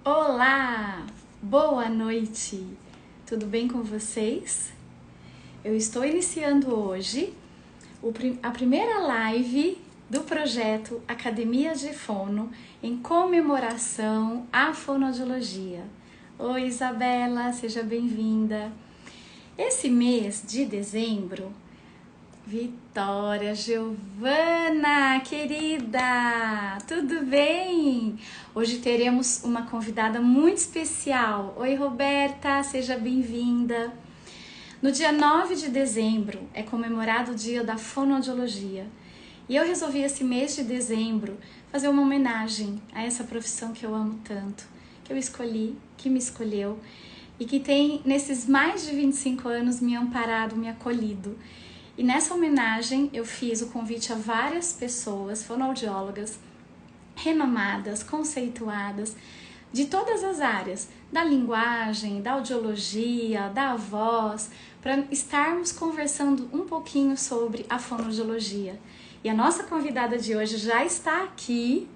Olá! Boa noite! Tudo bem com vocês? Eu estou iniciando hoje a primeira live do projeto Academia de Fono em comemoração à fonoaudiologia. Oi, Isabela, seja bem-vinda! Esse mês de dezembro, Vitória, Giovana, querida, tudo bem? Hoje teremos uma convidada muito especial. Oi, Roberta, seja bem-vinda. No dia 9 de dezembro é comemorado o Dia da Fonoaudiologia. E eu resolvi esse mês de dezembro fazer uma homenagem a essa profissão que eu amo tanto, que eu escolhi, que me escolheu e que tem, nesses mais de 25 anos, me amparado, me acolhido. E nessa homenagem eu fiz o convite a várias pessoas, fonoaudiólogas, renomadas, conceituadas, de todas as áreas, da linguagem, da audiologia, da voz, para estarmos conversando um pouquinho sobre a fonoaudiologia. E a nossa convidada de hoje já está aqui.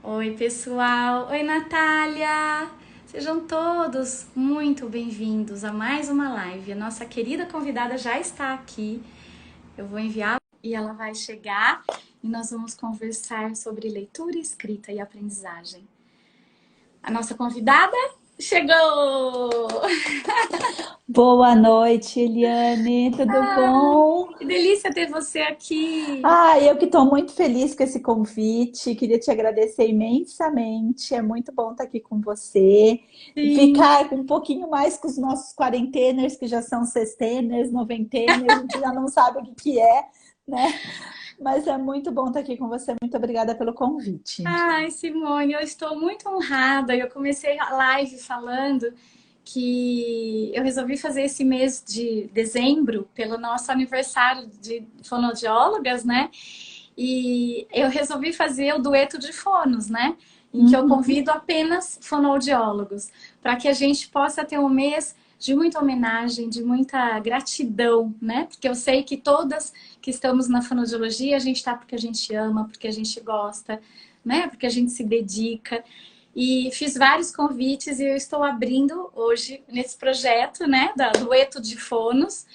Oi, pessoal! Oi, Natália! Sejam todos muito bem-vindos a mais uma live. A nossa querida convidada já está aqui. Eu vou enviar e ela vai chegar e nós vamos conversar sobre leitura, escrita e aprendizagem. A nossa convidada chegou! Boa noite, Eliane, tudo bom? Que delícia ter você aqui! Eu que estou muito feliz com esse convite, queria te agradecer imensamente, é muito bom estar aqui com você e Sim! ficar um pouquinho mais com os nossos quarenteners, que já são sexteners, noventeners, a gente já não sabe o que que é, né? Mas é muito bom estar aqui com você, muito obrigada pelo convite. Ai, Simone, eu estou muito honrada. Eu comecei a live falando que eu resolvi fazer esse mês de dezembro pelo nosso aniversário de fonoaudiólogas, né? E eu resolvi fazer o dueto de fonos, né? Em que eu Uhum. convido apenas fonoaudiólogos, para que a gente possa ter um mês de muita homenagem, de muita gratidão, né? Porque eu sei que todas que estamos na fonoaudiologia, a gente está porque a gente ama, porque a gente gosta, né? Porque a gente se dedica. E fiz vários convites e eu estou abrindo hoje nesse projeto, né, da Dueto de Fonos,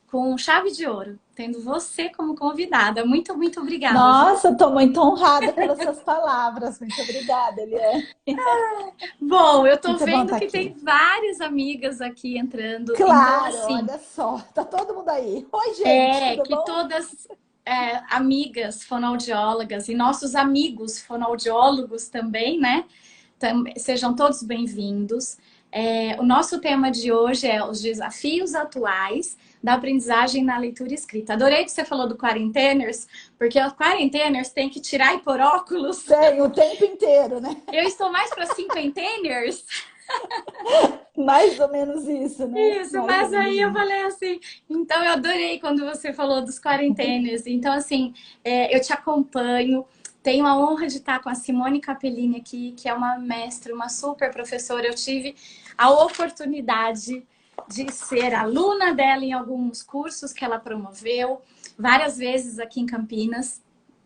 com chave de ouro, tendo você como convidada. Muito, muito obrigada, viu? Nossa, estou muito honrada pelas suas palavras, muito obrigada, Eliane. Bom, eu tô Muito bom vendo estar que tem aqui. várias amigas aqui entrando, então Claro, assim, olha só, tá todo mundo aí. Oi, gente, tudo que bom? todas amigas fonoaudiólogas e nossos amigos fonoaudiólogos também, né? Sejam todos bem-vindos. O nosso tema de hoje é os desafios atuais da aprendizagem na leitura e escrita. Adorei que você falou do quarenteners, porque os quarenteners têm que tirar e pôr óculos. Tem o tempo inteiro, né? Eu estou mais para cinquenteners. Mais ou menos isso, né? Isso, Mais ou mas menos aí eu isso. falei assim, então eu adorei quando você falou dos quarenteners. Então, assim, eu te acompanho. Tenho a honra de estar com a Simone Capellini aqui, que é uma mestra, uma super professora. Eu tive a oportunidade de ser aluna dela em alguns cursos que ela promoveu, várias vezes aqui em Campinas.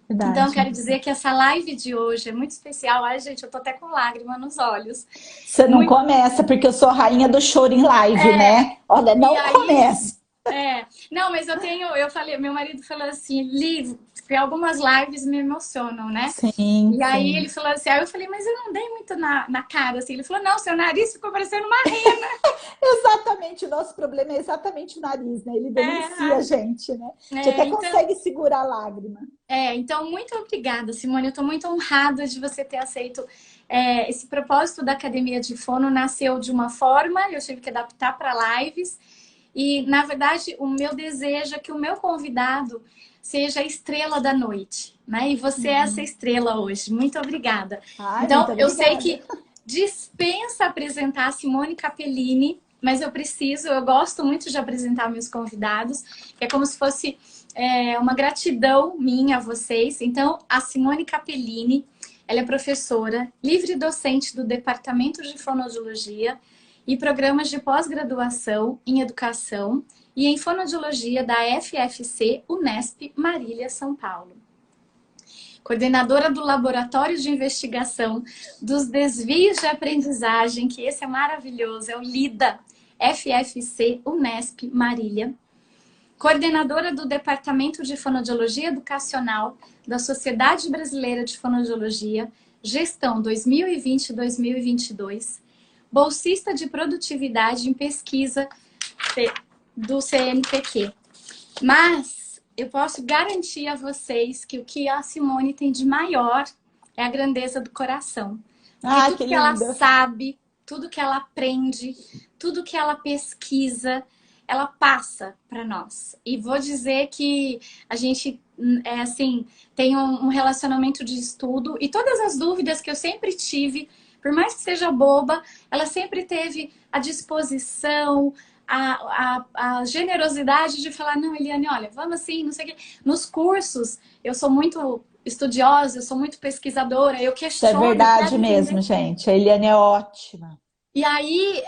Então, eu Verdade. quero dizer que essa live de hoje é muito especial. Ai, gente, eu tô até com lágrima nos olhos. Você não Muito. começa porque eu sou a rainha do choro em live, né? Olha, E não aí, começa. não, mas eu falei, meu marido falou assim, Liv, porque algumas lives me emocionam, né? Sim, E aí sim. ele falou assim, aí eu falei, mas eu não dei muito na cara, assim. Ele falou, não, seu nariz ficou parecendo uma rena. Exatamente, o nosso problema é exatamente o nariz, né? Ele denuncia a gente, né? A gente até Então, consegue segurar a lágrima. então, muito obrigada, Simone. Eu estou muito honrada de você ter aceito. Esse propósito da Academia de Fono nasceu de uma forma, eu tive que adaptar para lives. E, na verdade, o meu desejo é que o meu convidado seja a estrela da noite, né? E você é essa estrela hoje. Muito obrigada. Ai, muito Então, eu sei obrigada. que dispensa apresentar a Simone Capellini, mas eu gosto muito de apresentar meus convidados, que é como se fosse uma gratidão minha a vocês. Então, a Simone Capellini, ela é professora, livre docente do Departamento de Fonoaudiologia e programas de pós-graduação em educação e em fonoaudiologia da FFC Unesp Marília, São Paulo. coordenadora do Laboratório de Investigação dos Desvios de Aprendizagem, que esse é maravilhoso, é o LIDA, FFC Unesp Marília, coordenadora do Departamento de Fonoaudiologia Educacional da Sociedade Brasileira de Fonoaudiologia, gestão 2020-2022, bolsista de produtividade em pesquisa do CNPq. Mas eu posso garantir a vocês que o que a Simone tem de maior é a grandeza do coração. Porque tudo que ela sabe, tudo que ela aprende, tudo que ela pesquisa, ela passa para nós. E vou dizer que a gente tem um relacionamento de estudo e todas as dúvidas que eu sempre tive, por mais que seja boba, ela sempre teve a disposição, a generosidade de falar, não, Eliane, olha, vamos assim, não sei o quê. Nos cursos, eu sou muito estudiosa, eu sou muito pesquisadora, eu questiono. Isso é verdade mesmo, gente. A Eliane é ótima. E aí,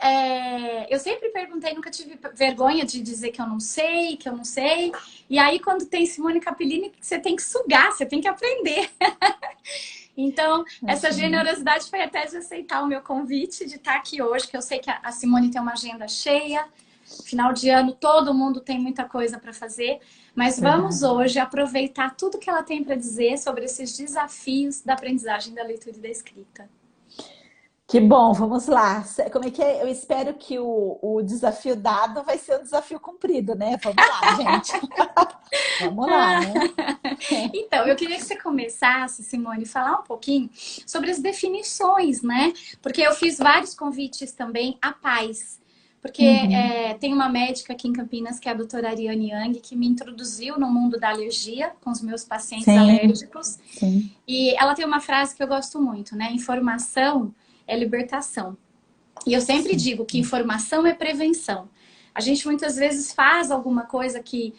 eu sempre perguntei, nunca tive vergonha de dizer que eu não sei, que eu não sei. E aí, quando tem Simone Capellini, você tem que sugar, você tem que aprender. Então, essa generosidade foi até de aceitar o meu convite, de estar aqui hoje, que eu sei que a Simone tem uma agenda cheia. Final de ano, todo mundo tem muita coisa para fazer. Mas vamos hoje aproveitar tudo que ela tem para dizer sobre esses desafios da aprendizagem da leitura e da escrita. Que bom, vamos lá. Como é que é? Eu espero que o desafio dado vai ser um desafio cumprido, né? Vamos lá, gente. Vamos lá, né? Então, eu queria que você começasse, Simone, falar um pouquinho sobre as definições, né? Porque eu fiz vários convites também a pais. Porque tem uma médica aqui em Campinas, que é a doutora Ariane Yang, que me introduziu no mundo da alergia com os meus pacientes alérgicos. Sim. E ela tem uma frase que eu gosto muito, né? Informação é libertação. E eu sempre digo que informação é prevenção. A gente muitas vezes faz alguma coisa que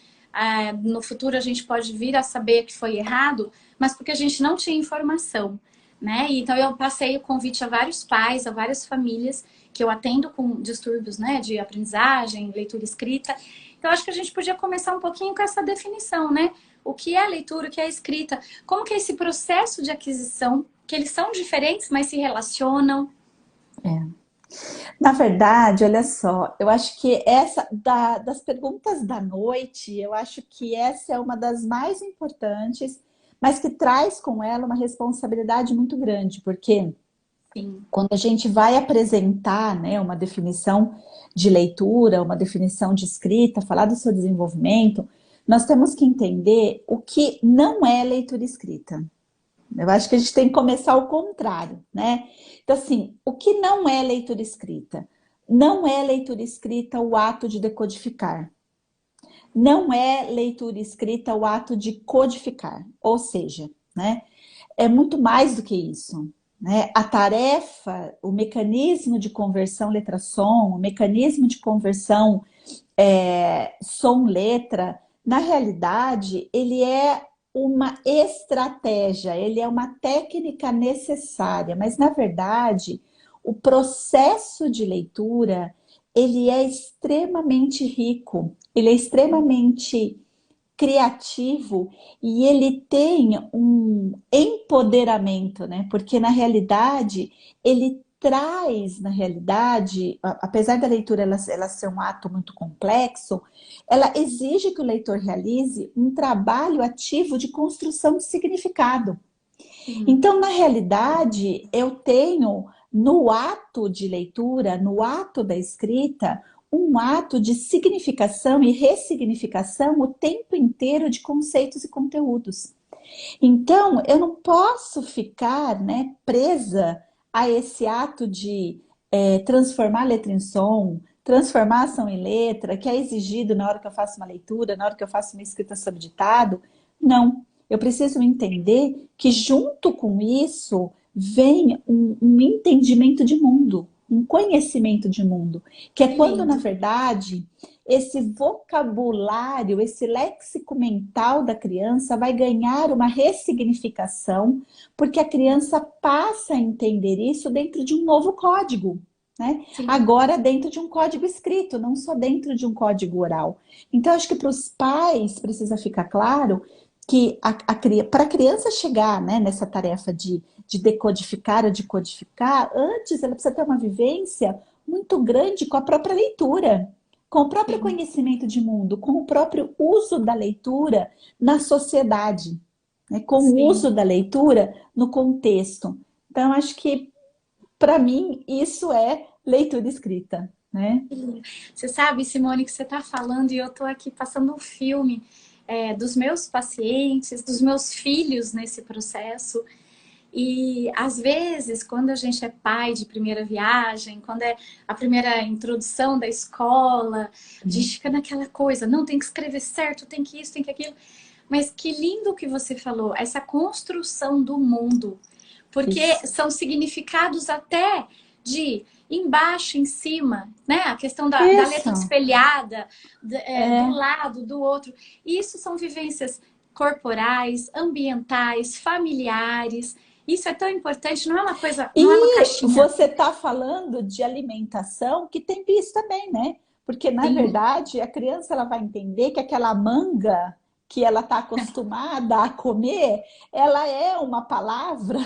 no futuro a gente pode vir a saber que foi errado, mas porque a gente não tinha informação, né? Então eu passei o convite a vários pais, a várias famílias que eu atendo com distúrbios, né, de aprendizagem, leitura e escrita. Então acho que a gente podia começar um pouquinho com essa definição, né? O que é leitura, o que é escrita? Como que é esse processo de aquisição? Que eles são diferentes, mas se relacionam. Na verdade, olha só, eu acho que das perguntas da noite, eu acho que essa é uma das mais importantes, mas que traz com ela uma responsabilidade muito grande, porque quando a gente vai apresentar, né, uma definição de leitura, uma definição de escrita, falar do seu desenvolvimento, nós temos que entender o que não é leitura e escrita. Eu acho que a gente tem que começar ao contrário, né? Então, assim, o que não é leitura escrita? Não é leitura escrita o ato de decodificar. Não é leitura escrita o ato de codificar. Ou seja, né, é muito mais do que isso, né? A tarefa, o mecanismo de conversão letra-som, o mecanismo de conversão som-letra, na realidade, ele é uma estratégia, ele é uma técnica necessária, mas na verdade o processo de leitura ele é extremamente rico, ele é extremamente criativo e ele tem um empoderamento, né? Porque na realidade ele traz, na realidade, apesar da leitura ela ser um ato muito complexo, ela exige que o leitor realize um trabalho ativo de construção de significado. Então, na realidade, eu tenho no ato de leitura, no ato da escrita, um ato de significação e ressignificação o tempo inteiro de conceitos e conteúdos. Então, eu não posso ficar, né, presa a esse ato de transformar letra em som, transformar ação em letra, que é exigido na hora que eu faço uma leitura, na hora que eu faço uma escrita sob ditado. Não, eu preciso entender que junto com isso vem um entendimento de mundo, um conhecimento de mundo, que é quando, na verdade, esse vocabulário, esse léxico mental da criança vai ganhar uma ressignificação, porque a criança passa a entender isso dentro de um novo código, né? Agora dentro de um código escrito, não só dentro de um código oral. Então, acho que para os pais precisa ficar claro que para a criança chegar, né, nessa tarefa de decodificar ou de codificar, antes ela precisa ter uma vivência muito grande com a própria leitura, com o próprio Sim. conhecimento de mundo, com o próprio uso da leitura na sociedade, né, com o Sim. uso da leitura no contexto. Então, acho que, para mim, isso é leitura escrita, né? Você sabe, Simone, que você está falando e eu estou aqui passando um filme dos meus pacientes, dos meus filhos nesse processo. E às vezes, quando a gente é pai de primeira viagem, quando é a primeira introdução da escola, a gente fica naquela coisa, não tem que escrever certo, tem que isso, tem que aquilo. Mas que lindo que você falou, essa construção do mundo. Porque Isso. são significados até de embaixo, em cima, né? A questão da letra Isso. espelhada, do É. lado, do outro. Isso são vivências corporais, ambientais, familiares. Isso é tão importante, não é uma coisa, não é uma E caixinha. você está falando de alimentação que tem bis também, né? Porque, na Sim, verdade, a criança ela vai entender que aquela manga que ela está acostumada a comer, ela é uma palavra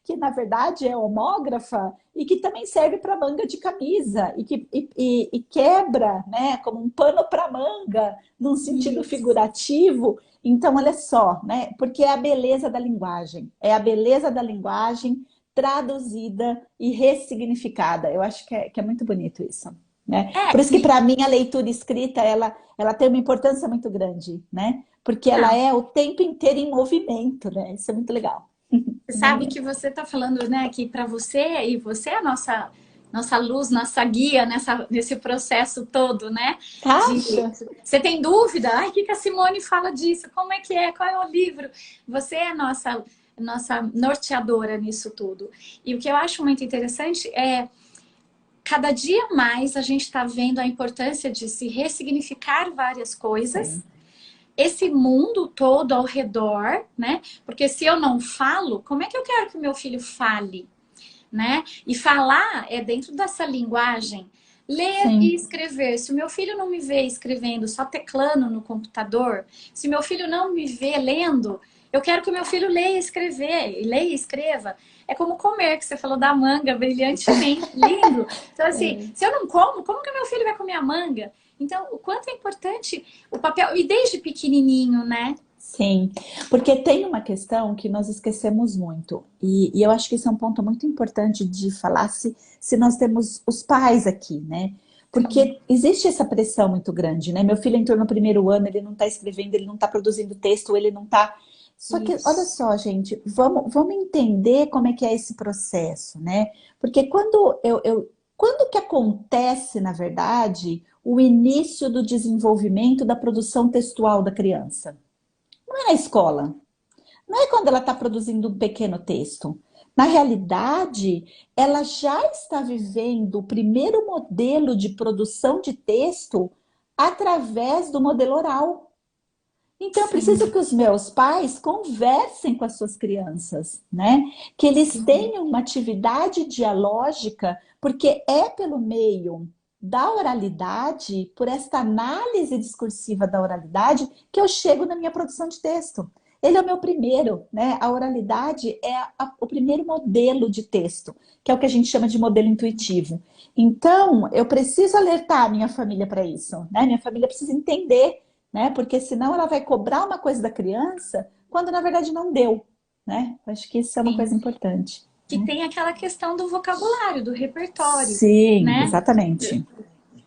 que, na verdade, é homógrafa e que também serve para manga de camisa e quebra, né, como um pano para manga, num sentido isso. figurativo. Então, olha só, né? Porque é a beleza da linguagem, é a beleza da linguagem traduzida e ressignificada. Eu acho que é muito bonito isso, né? É, Por isso que e para mim a leitura escrita ela tem uma importância muito grande, né? Porque ela não, é o tempo inteiro em movimento, né? Isso é muito legal. você sabe que você está falando, né, que para você, e você é a nossa luz, nossa guia nesse processo todo, né? De, Acha? você tem dúvida? Ai, o que a Simone fala disso? Como é que é? Qual é o livro? Você é a nossa norteadora nisso tudo. E o que eu acho muito interessante é cada dia mais a gente está vendo a importância de se ressignificar várias coisas, Sim, esse mundo todo ao redor, né? Porque se eu não falo, como é que eu quero que o meu filho fale, né? E falar é dentro dessa linguagem. Ler e sim. escrever. Se o meu filho não me vê escrevendo, só teclando no computador, se meu filho não me vê lendo, eu quero que o meu filho leia e escrever, e leia e escreva. É como comer, que você falou da manga brilhantemente, lindo. Então, assim, se eu não como que meu filho vai comer a manga? Então, o quanto é importante o papel, e desde pequenininho, né? Sim, porque tem uma questão que nós esquecemos muito, e eu acho que isso é um ponto muito importante de falar se nós temos os pais aqui, né? Sim, Porque existe essa pressão muito grande, né? Meu filho entrou no primeiro ano, ele não está escrevendo, ele não está produzindo texto, ele não está. Só que, olha isso. só, gente, vamos entender como é que é esse processo, né? Porque quando que acontece, na verdade, o início do desenvolvimento da produção textual da criança? Não é na escola, não é quando ela está produzindo um pequeno texto. Na realidade, ela já está vivendo o primeiro modelo de produção de texto através do modelo oral. Então, eu preciso Sim, que os meus pais conversem com as suas crianças, né? Que eles sim. tenham uma atividade dialógica, porque é pelo meio da oralidade, por esta análise discursiva da oralidade, que eu chego na minha produção de texto. Ele é o meu primeiro, né? A oralidade é o primeiro modelo de texto, que é o que a gente chama de modelo intuitivo. Então, eu preciso alertar a minha família para isso, né? Minha família precisa entender, né? Porque senão ela vai cobrar uma coisa da criança quando na verdade não deu, né? Acho que isso é uma Sim. coisa importante. Que tem aquela questão do vocabulário, do repertório, Sim, né? exatamente.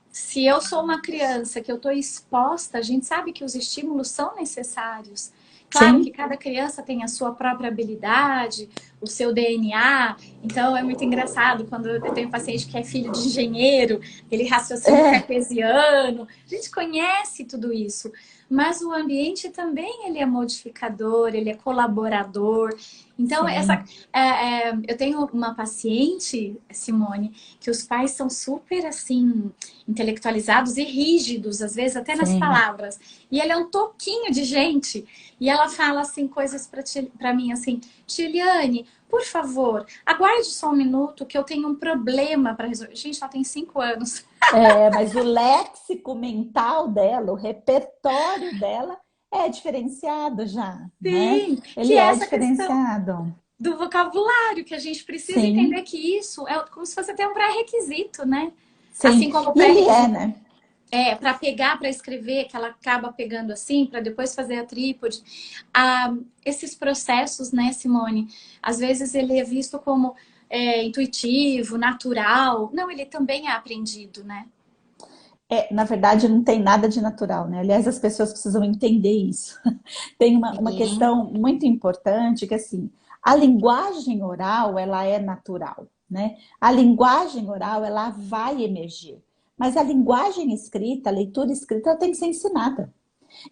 Se eu sou uma criança que eu estou exposta, a gente sabe que os estímulos são necessários. Claro que Sim, cada criança tem a sua própria habilidade, o seu DNA. Então é muito engraçado quando eu tenho um paciente que é filho de engenheiro, ele raciocínio é, cartesiano. A gente conhece tudo isso, mas o ambiente também ele é modificador, ele é colaborador. Então sim, eu tenho uma paciente, Simone, que os pais são super assim intelectualizados e rígidos, às vezes até nas sim. palavras. E ele é um toquinho de gente. E ela fala assim coisas para mim assim, Tiliane, por favor, aguarde só um minuto que eu tenho um problema para resolver. Gente, ela tem 5 anos. É, mas o léxico mental dela, o repertório dela é diferenciado já, né? Sim, que Ele é é essa questão diferenciado. do vocabulário, que a gente precisa entender Sim, que isso é como se fosse até um pré-requisito, né? sim. Assim como o E ele é, pré-requisito né? é para pegar, para escrever, que ela acaba pegando assim, para depois fazer a trípode. Ah, esses processos, né, Simone? Às vezes ele é visto como intuitivo, natural. Não, ele também é aprendido, né? Na verdade, não tem nada de natural, né? Aliás, as pessoas precisam entender isso. Tem uma Sim, questão muito importante que, assim, a linguagem oral, ela é natural, né? A linguagem oral, ela vai emergir. Mas a linguagem escrita, a leitura escrita, ela tem que ser ensinada.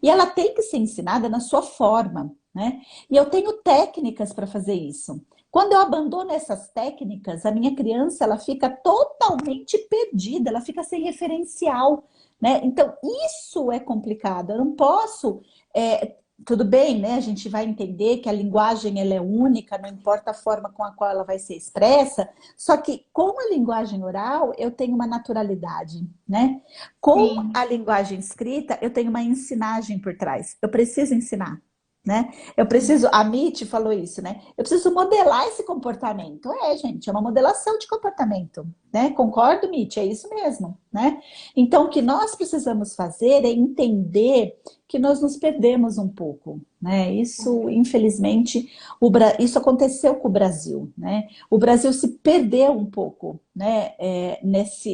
E ela tem que ser ensinada na sua forma, né? E eu tenho técnicas para fazer isso. Quando eu abandono essas técnicas, a minha criança ela fica totalmente perdida, ela fica sem referencial, né? Então isso é complicado. Eu não posso tudo bem, né? A gente vai entender que a linguagem ela é única, não importa a forma com a qual ela vai ser expressa. Só que com a linguagem oral eu tenho uma naturalidade, né? Com sim. a linguagem escrita, eu tenho uma ensinagem por trás. Eu preciso ensinar, né? Eu preciso, a Mitty falou isso, né? Eu preciso modelar esse comportamento. Gente, é uma modelação de comportamento, né? Concordo, Mitty? É isso mesmo, né? Então, o que nós precisamos fazer é entender que nós nos perdemos um pouco, né? Isso, infelizmente, isso aconteceu com o Brasil, né? O Brasil se perdeu um pouco, né?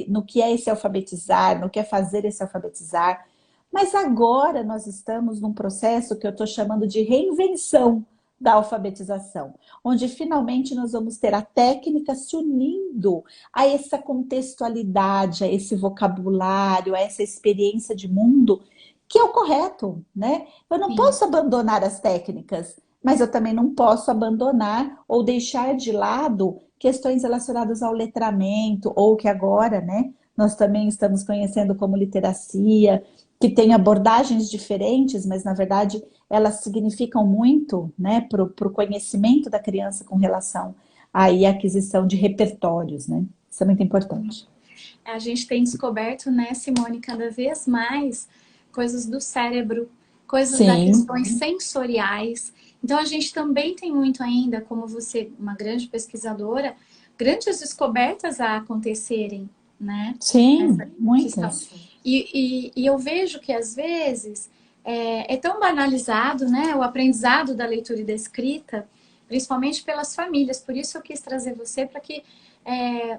No que é esse alfabetizar, no que é fazer esse alfabetizar. Mas agora nós estamos num processo que eu estou chamando de reinvenção da alfabetização, onde finalmente nós vamos ter a técnica se unindo a essa contextualidade, a esse vocabulário, a essa experiência de mundo, que é o correto, né? Eu não Sim. posso abandonar as técnicas, mas eu também não posso abandonar ou deixar de lado questões relacionadas ao letramento, ou que agora, né, nós também estamos conhecendo como literacia, que tem abordagens diferentes, mas na verdade elas significam muito, né, para o conhecimento da criança com relação aí à aquisição de repertórios, né? Isso é muito importante. A gente tem descoberto, né, Simone, cada vez mais coisas do cérebro, coisas das Sim, questões sensoriais. Então, a gente também tem muito ainda, como você, uma grande pesquisadora, grandes descobertas a acontecerem, né, nessa sim, questão. muitas. E eu vejo que, às vezes, é tão banalizado, né, o aprendizado da leitura e da escrita, principalmente pelas famílias. Por isso eu quis trazer você para que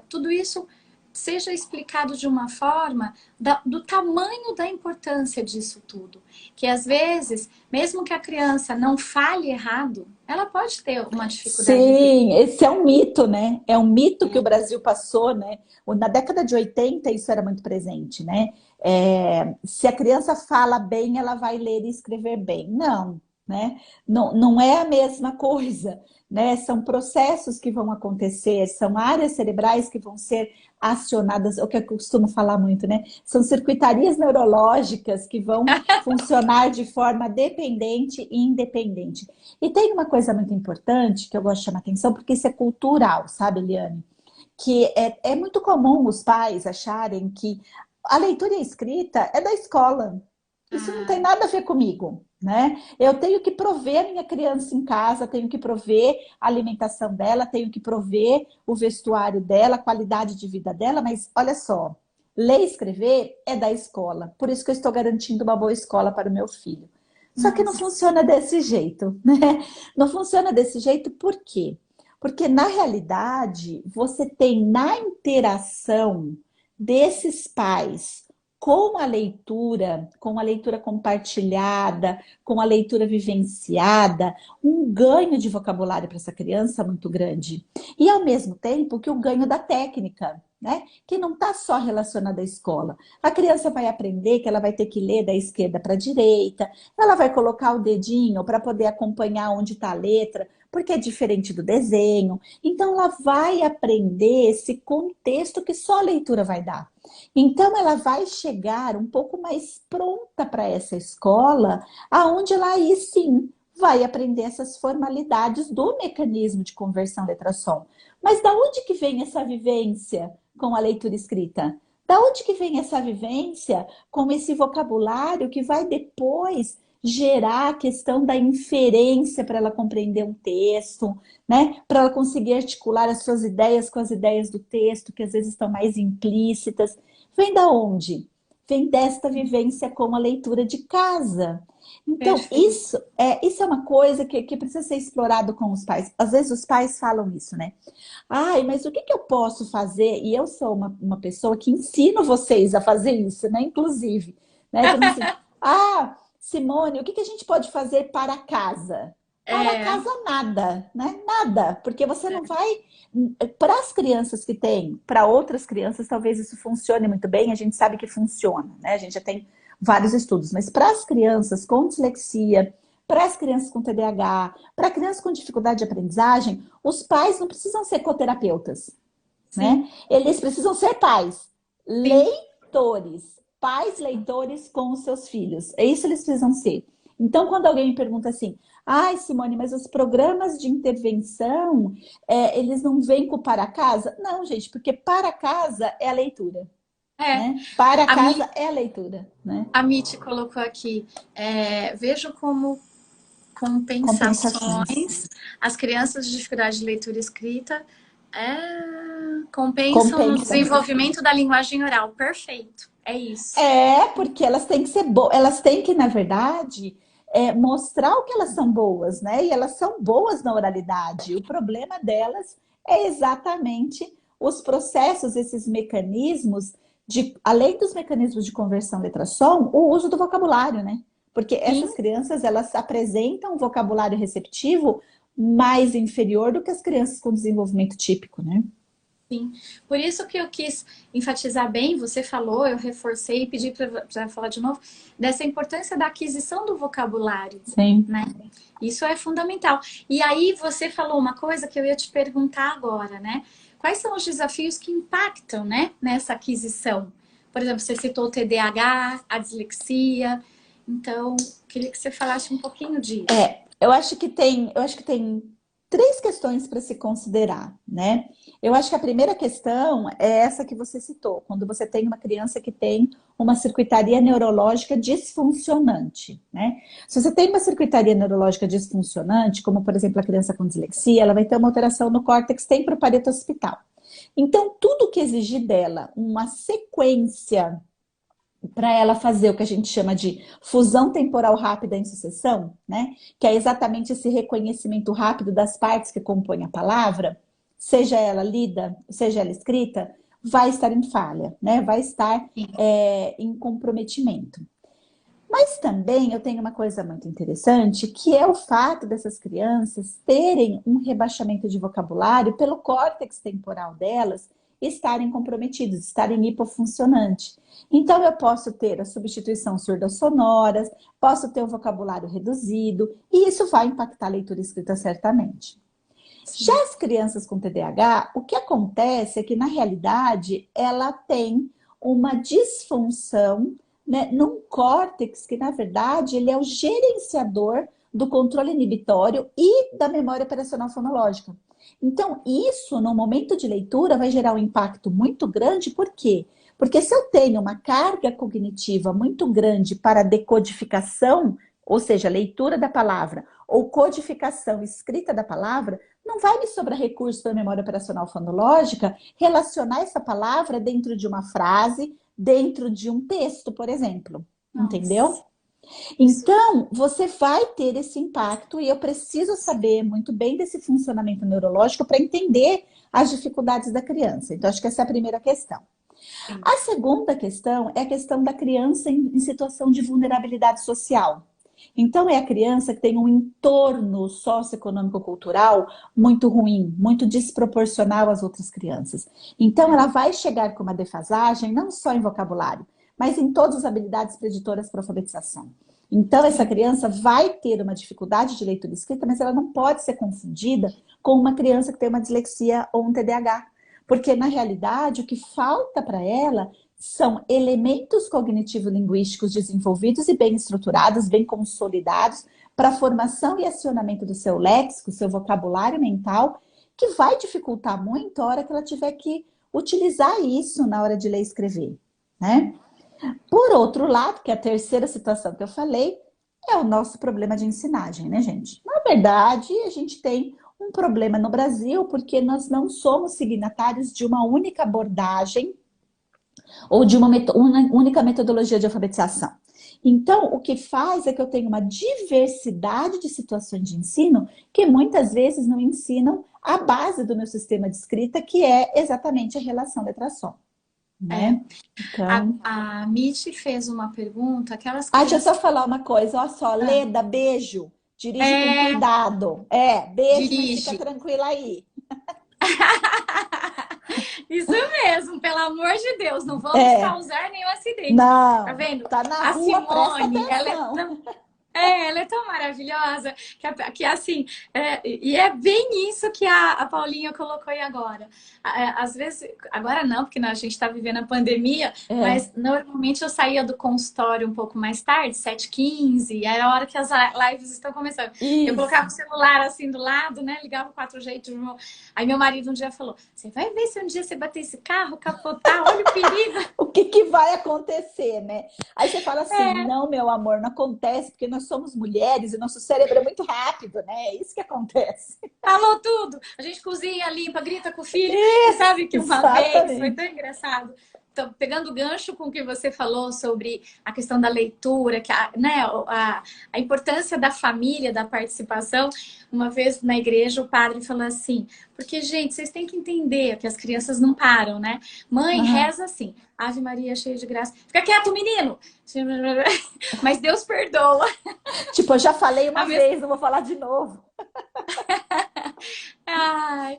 tudo isso seja explicado de uma forma do tamanho da importância disso tudo. Que às vezes, mesmo que a criança não fale errado, ela pode ter uma dificuldade de. Sim, esse é um mito, né? É um mito que o Brasil passou, né? Na década de 80 isso era muito presente, né? Se a criança fala bem, ela vai ler e escrever bem. Não, né? Não, não é a mesma coisa, né? São processos que vão acontecer, são áreas cerebrais que vão ser acionadas, o que eu costumo falar muito, né? São circuitarias neurológicas que vão funcionar de forma dependente e independente. E tem uma coisa muito importante que eu gosto de chamar atenção, porque isso é cultural, sabe, Eliane? Que é muito comum os pais acharem que a leitura e a escrita é da escola. Isso não tem Ah, nada a ver comigo, né? Eu tenho que prover a minha criança em casa, tenho que prover a alimentação dela, tenho que prover o vestuário dela, a qualidade de vida dela, mas olha só, ler e escrever é da escola. Por isso que eu estou garantindo uma boa escola para o meu filho. Só que não nossa, funciona desse jeito, né? Não funciona desse jeito por quê? Porque na realidade, você tem na interação desses pais com a leitura compartilhada, com a leitura vivenciada, um ganho de vocabulário para essa criança muito grande. E ao mesmo tempo que o ganho da técnica, né? Que não está só relacionada à escola. A criança vai aprender que ela vai ter que ler da esquerda para a direita, ela vai colocar o dedinho para poder acompanhar onde está a letra, porque é diferente do desenho. Então, ela vai aprender esse contexto que só a leitura vai dar. Então, ela vai chegar um pouco mais pronta para essa escola, aonde ela aí sim vai aprender essas formalidades do mecanismo de conversão letra-som. Mas da onde que vem essa vivência com a leitura escrita? Da onde que vem essa vivência com esse vocabulário que vai depois gerar a questão da inferência para ela compreender um texto, né? Para ela conseguir articular as suas ideias com as ideias do texto, que às vezes estão mais implícitas. Vem da onde? Vem desta vivência com a leitura de casa. Então, Perfeito. isso é uma coisa que precisa ser explorado com os pais. Às vezes os pais falam isso, né? Ai, mas o que que eu posso fazer? E eu sou uma pessoa que ensino vocês a fazer isso, né? Inclusive, né? Falando assim, Simone, o que que a gente pode fazer para casa? Para É, casa nada, né? Nada, porque você não vai. Para as crianças que têm, para outras crianças, talvez isso funcione muito bem, a gente sabe que funciona, né? A gente já tem vários estudos, mas para as crianças com dislexia, para as crianças com TDAH, para crianças com dificuldade de aprendizagem, os pais não precisam ser coterapeutas, sim, né? Eles precisam ser pais, sim. leitores, pais leitores com os seus filhos. É isso que eles precisam ser. Então, quando alguém me pergunta assim, ai, Simone, mas os programas de intervenção, eles não vêm com o para casa? Não, gente, porque para casa é a leitura, É, né? Para a Mi, casa é a leitura, né? a Miti colocou aqui, vejo como Compensações. compensações as crianças de dificuldade de leitura e escrita compensam no Compensam. desenvolvimento da linguagem oral. Perfeito, é isso. Porque elas têm que ser boas, elas têm que, na verdade, mostrar o que elas são boas, né? E elas são boas na oralidade. O problema delas é exatamente os processos, esses mecanismos de, além dos mecanismos de conversão letra-som, o uso do vocabulário, né? Porque Sim, essas crianças, elas apresentam um vocabulário receptivo mais inferior do que as crianças com desenvolvimento típico, né? sim. Por isso que eu quis enfatizar bem, você falou, eu reforcei e pedi para falar de novo, dessa importância da aquisição do vocabulário, Sim. né? Isso é fundamental. E aí você falou uma coisa que eu ia te perguntar agora, né? Quais são os desafios que impactam, né, nessa aquisição? Por exemplo, você citou o TDAH, a dislexia. Então, queria que você falasse um pouquinho disso. Eu acho que tem três questões para se considerar, né? Eu acho que a primeira questão é essa que você citou, quando você tem uma criança que tem uma circuitaria neurológica disfuncionante, né? Se você tem uma circuitaria neurológica disfuncionante, como por exemplo a criança com dislexia, ela vai ter uma alteração no córtex temporoparieto occipital. Então, tudo que exigir dela uma sequência para ela fazer o que a gente chama de fusão temporal rápida em sucessão, né? Que é exatamente esse reconhecimento rápido das partes que compõem a palavra, seja ela lida, seja ela escrita, vai estar em falha, né? Vai estar em comprometimento. Mas também eu tenho uma coisa muito interessante, que é o fato dessas crianças terem um rebaixamento de vocabulário pelo córtex temporal delas estarem comprometidos, estarem hipofuncionantes. Então, eu posso ter a substituição surdas-sonoras, posso ter o vocabulário reduzido, e isso vai impactar a leitura e escrita certamente. Já Sim. as crianças com TDAH, o que acontece é que, na realidade, ela tem uma disfunção, né, num córtex que, na verdade, ele é o gerenciador do controle inibitório e da memória operacional fonológica. Então, isso, no momento de leitura, vai gerar um impacto muito grande, por quê? Porque se eu tenho uma carga cognitiva muito grande para decodificação, ou seja, leitura da palavra, ou codificação escrita da palavra, não vai me sobrar recurso para a memória operacional fonológica relacionar essa palavra dentro de uma frase, dentro de um texto, por exemplo. Entendeu? Nossa, isso. Então, você vai ter esse impacto e eu preciso saber muito bem desse funcionamento neurológico para entender as dificuldades da criança. Então, acho que essa é a primeira questão. Sim. A segunda questão é a questão da criança em situação de vulnerabilidade social. Então, é a criança que tem um entorno socioeconômico-cultural muito ruim, muito desproporcional às outras crianças. Então, ela vai chegar com uma defasagem, não só em vocabulário, mas em todas as habilidades preditoras para alfabetização. Então, essa Sim. criança vai ter uma dificuldade de leitura e escrita, mas ela não pode ser confundida com uma criança que tem uma dislexia ou um TDAH. Porque, na realidade, o que falta para ela são elementos cognitivo-linguísticos desenvolvidos e bem estruturados, bem consolidados, para a formação e acionamento do seu léxico, seu vocabulário mental, que vai dificultar muito a hora que ela tiver que utilizar isso na hora de ler e escrever, né? Por outro lado, que é a terceira situação que eu falei, É o nosso problema de ensinagem, né, gente? Na verdade, a gente tem um problema no Brasil porque nós não somos signatários de uma única abordagem ou de uma única metodologia de alfabetização. Então, o que faz é que eu tenho uma diversidade de situações de ensino que muitas vezes não ensinam a base do meu sistema de escrita, que é exatamente a relação letra-som, É. né? Então, A Mitty fez uma pergunta, aquelas deixa eu só crianças. falar uma coisa, olha só, Ah, Leda, beijo, dirige com é, cuidado. É, beijo, mas fica dirige. tranquila aí. Isso mesmo, pelo amor de Deus, não vamos É, causar nenhum acidente. Tá não, vendo? tá na A rua, presta Simone, atenção. ela é tão maravilhosa que assim, e é bem isso que a Paulinha colocou aí agora. Às vezes, agora não, porque a gente está vivendo a pandemia, É, mas normalmente eu saía do consultório um pouco mais tarde, 7h15, era a hora que as lives estão começando. Eu colocava isso. o celular assim do lado, né? Ligava o 4G. Aí meu marido um dia falou: Você vai ver se um dia você bater esse carro, capotar, olha o perigo. O que que vai acontecer, né? Aí você fala assim, É. não, meu amor, não acontece, porque nós somos mulheres e nosso cérebro é muito rápido, né? É isso que acontece. Falou tudo. A gente cozinha, limpa, grita com o filho. Você sabe que uma vez foi tão Exatamente. engraçado. Então, pegando o gancho com o que você falou sobre a questão da leitura, que né, a importância da família, da participação. Uma vez na igreja, o padre falou assim: porque, gente, vocês têm que entender que as crianças não param, né? Mãe, Aham. reza assim: Ave Maria, cheia de graça. Fica quieto, menino! Mas Deus perdoa. Tipo, eu já falei A uma mesma. vez, não vou falar de novo. Ai,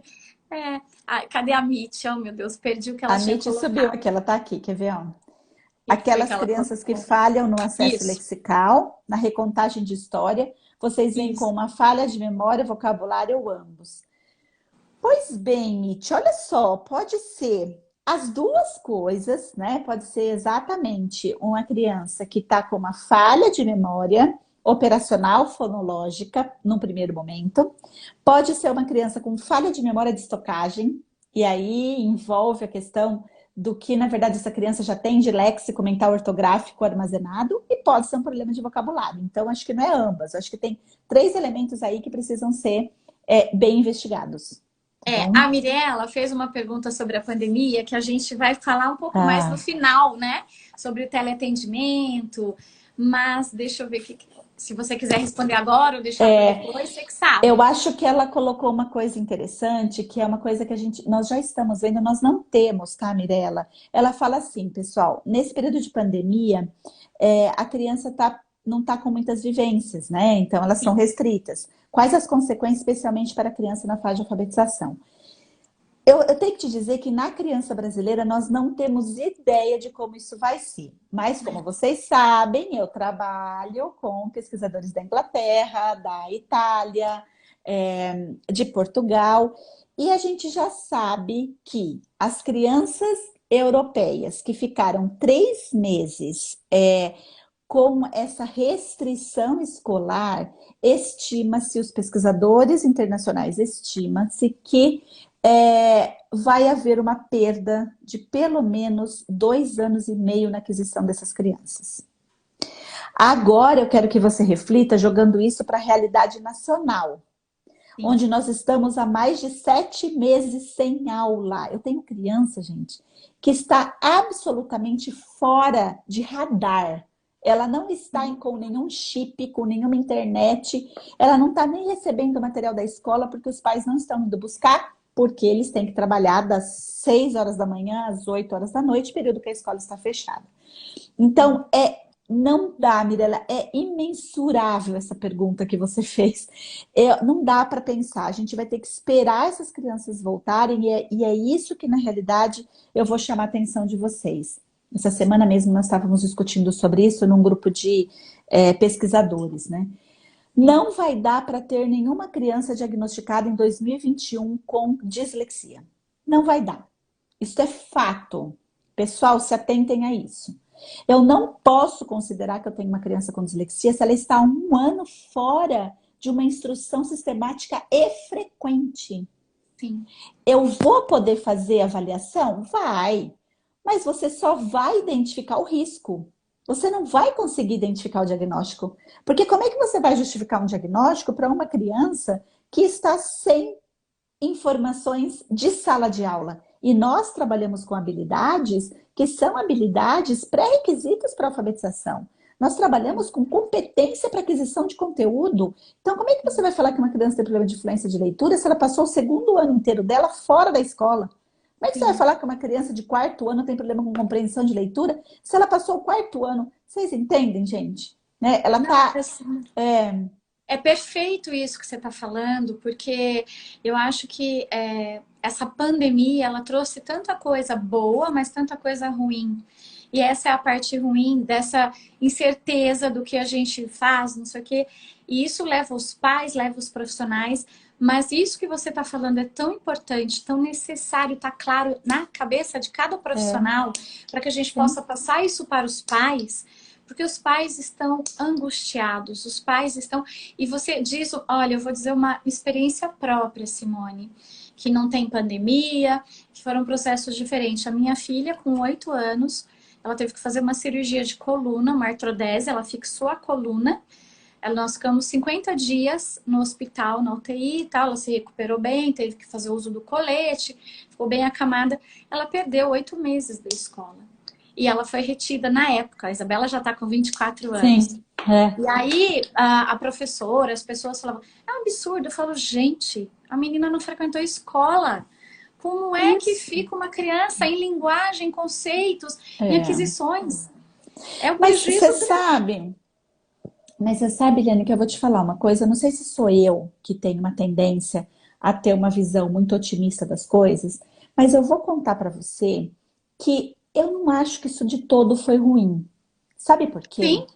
Ai, cadê a Mitch? Oh, meu Deus, perdi o que ela A tinha Mitty subiu colocado. aqui, ela tá aqui, quer ver? Ó? O que foi que Aquelas ela crianças que colocou? falham no acesso Isso, lexical, na recontagem de história, vocês vêm com isso. uma falha de memória, vocabulário ou ambos. Pois bem, Mitch, olha só, pode ser as duas coisas, né? Pode ser exatamente uma criança que está com uma falha de memória operacional fonológica no primeiro momento, pode ser uma criança com falha de memória de estocagem, e aí envolve a questão do que, na verdade, essa criança já tem de léxico mental ortográfico armazenado, e pode ser um problema de vocabulário. Então, acho que não é ambas, acho que tem três elementos aí que precisam ser bem investigados. Tá A bom? Mirella fez uma pergunta sobre a pandemia que a gente vai falar um pouco mais no Ah, final, né? Sobre o teleatendimento. Mas deixa eu ver se você quiser responder agora ou deixar para depois, você que eu sabe. acho que ela colocou uma coisa interessante, que é uma coisa que nós já estamos vendo, nós não temos, tá, Mirella? Ela fala assim, pessoal, nesse período de pandemia, a criança não está com muitas vivências, né? Então elas são Sim, restritas. Quais as consequências, especialmente para a criança na fase de alfabetização? Eu tenho que te dizer que na criança brasileira nós não temos ideia de como isso vai ser. Mas, como vocês sabem, eu trabalho com pesquisadores da Inglaterra, da Itália, de Portugal, e a gente já sabe que as crianças europeias que ficaram 3 meses com essa restrição escolar, estima-se, os pesquisadores internacionais estima-se que vai haver uma perda de pelo menos 2 anos e meio na aquisição dessas crianças. Agora eu quero que você reflita jogando isso para a realidade nacional, sim. onde nós estamos há mais de 7 meses sem aula. Eu tenho criança, gente, que está absolutamente fora de radar. Ela não está com nenhum chip, com nenhuma internet. Ela não está nem recebendo material da escola porque os pais não estão indo buscar, porque eles têm que trabalhar das 6 horas da manhã às 8 horas da noite, período que a escola está fechada. Então, não dá, Mirella, é imensurável essa pergunta que você fez. Não dá para pensar, a gente vai ter que esperar essas crianças voltarem, e é isso que, na realidade, eu vou chamar a atenção de vocês. Essa semana mesmo nós estávamos discutindo sobre isso num grupo de pesquisadores, né? Não vai dar para ter nenhuma criança diagnosticada em 2021 com dislexia. Não vai dar. Isso é fato. Pessoal, se atentem a isso. Eu não posso considerar que eu tenho uma criança com dislexia se ela está 1 ano fora de uma instrução sistemática e frequente. Sim. Eu vou poder fazer avaliação? Vai. Mas você só vai identificar o risco. Você não vai conseguir identificar o diagnóstico. Porque como é que você vai justificar um diagnóstico para uma criança que está sem informações de sala de aula? E nós trabalhamos com habilidades que são habilidades pré-requisitas para a alfabetização. Nós trabalhamos com competência para aquisição de conteúdo. Então, como é que você vai falar que uma criança tem problema de fluência de leitura se ela passou o segundo ano inteiro dela fora da escola? Como é que você vai Sim. falar que uma criança de quarto ano tem problema com compreensão de leitura se ela passou o quarto ano? Vocês entendem, gente? Né? Ela Não, tá. assim, É, é perfeito isso que você está falando, porque eu acho que essa pandemia ela trouxe tanta coisa boa, mas tanta coisa ruim. E essa é a parte ruim dessa incerteza do que a gente faz, não sei o quê. E isso leva os pais, leva os profissionais. Mas isso que você está falando é tão importante, tão necessário, tá claro na cabeça de cada é, profissional, para que a gente sim. possa passar isso para os pais, porque os pais estão angustiados, os pais estão. E você diz, olha, eu vou dizer uma experiência própria, Simone, que não tem pandemia, que foram processos diferentes. A minha filha, com 8 anos, ela teve que fazer uma cirurgia de coluna, uma artrodese, ela fixou a coluna. Nós ficamos 50 dias no hospital, na UTI e tal. Ela se recuperou bem, teve que fazer uso do colete, ficou bem acamada. Ela perdeu 8 meses da escola. E ela foi retida na época. A Isabela já está com 24 anos. Sim, é. E aí, a professora, as pessoas falavam, é um absurdo. Eu falo, gente, a menina não frequentou escola. Como é que Isso. fica uma criança em linguagem, conceitos, em É. aquisições? É um Mas prejuízo grande. você sabe, Liane, que eu vou te falar uma coisa. Não sei se sou eu que tenho uma tendência a ter uma visão muito otimista das coisas, mas eu vou contar para você que eu não acho que isso de todo foi ruim. Sabe por quê? Sim,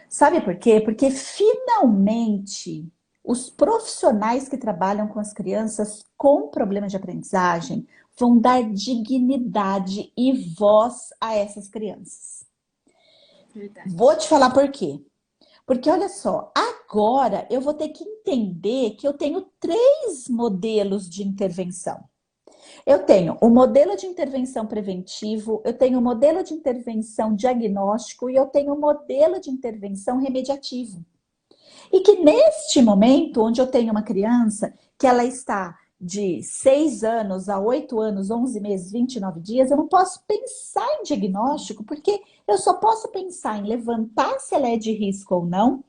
Sabe por quê? Porque finalmente os profissionais que trabalham com as crianças com problemas de aprendizagem vão dar dignidade e voz a essas crianças. Vou verdade. te falar por quê. Porque olha só, agora eu vou ter que entender que eu tenho três modelos de intervenção. Eu tenho o modelo de intervenção preventivo, eu tenho o modelo de intervenção diagnóstico e eu tenho o modelo de intervenção remediativo. E que neste momento, onde eu tenho uma criança que ela está de 6 anos a 8 anos, 11 meses, 29 dias, eu não posso pensar em diagnóstico, porque eu só posso pensar em levantar se ela é de risco ou não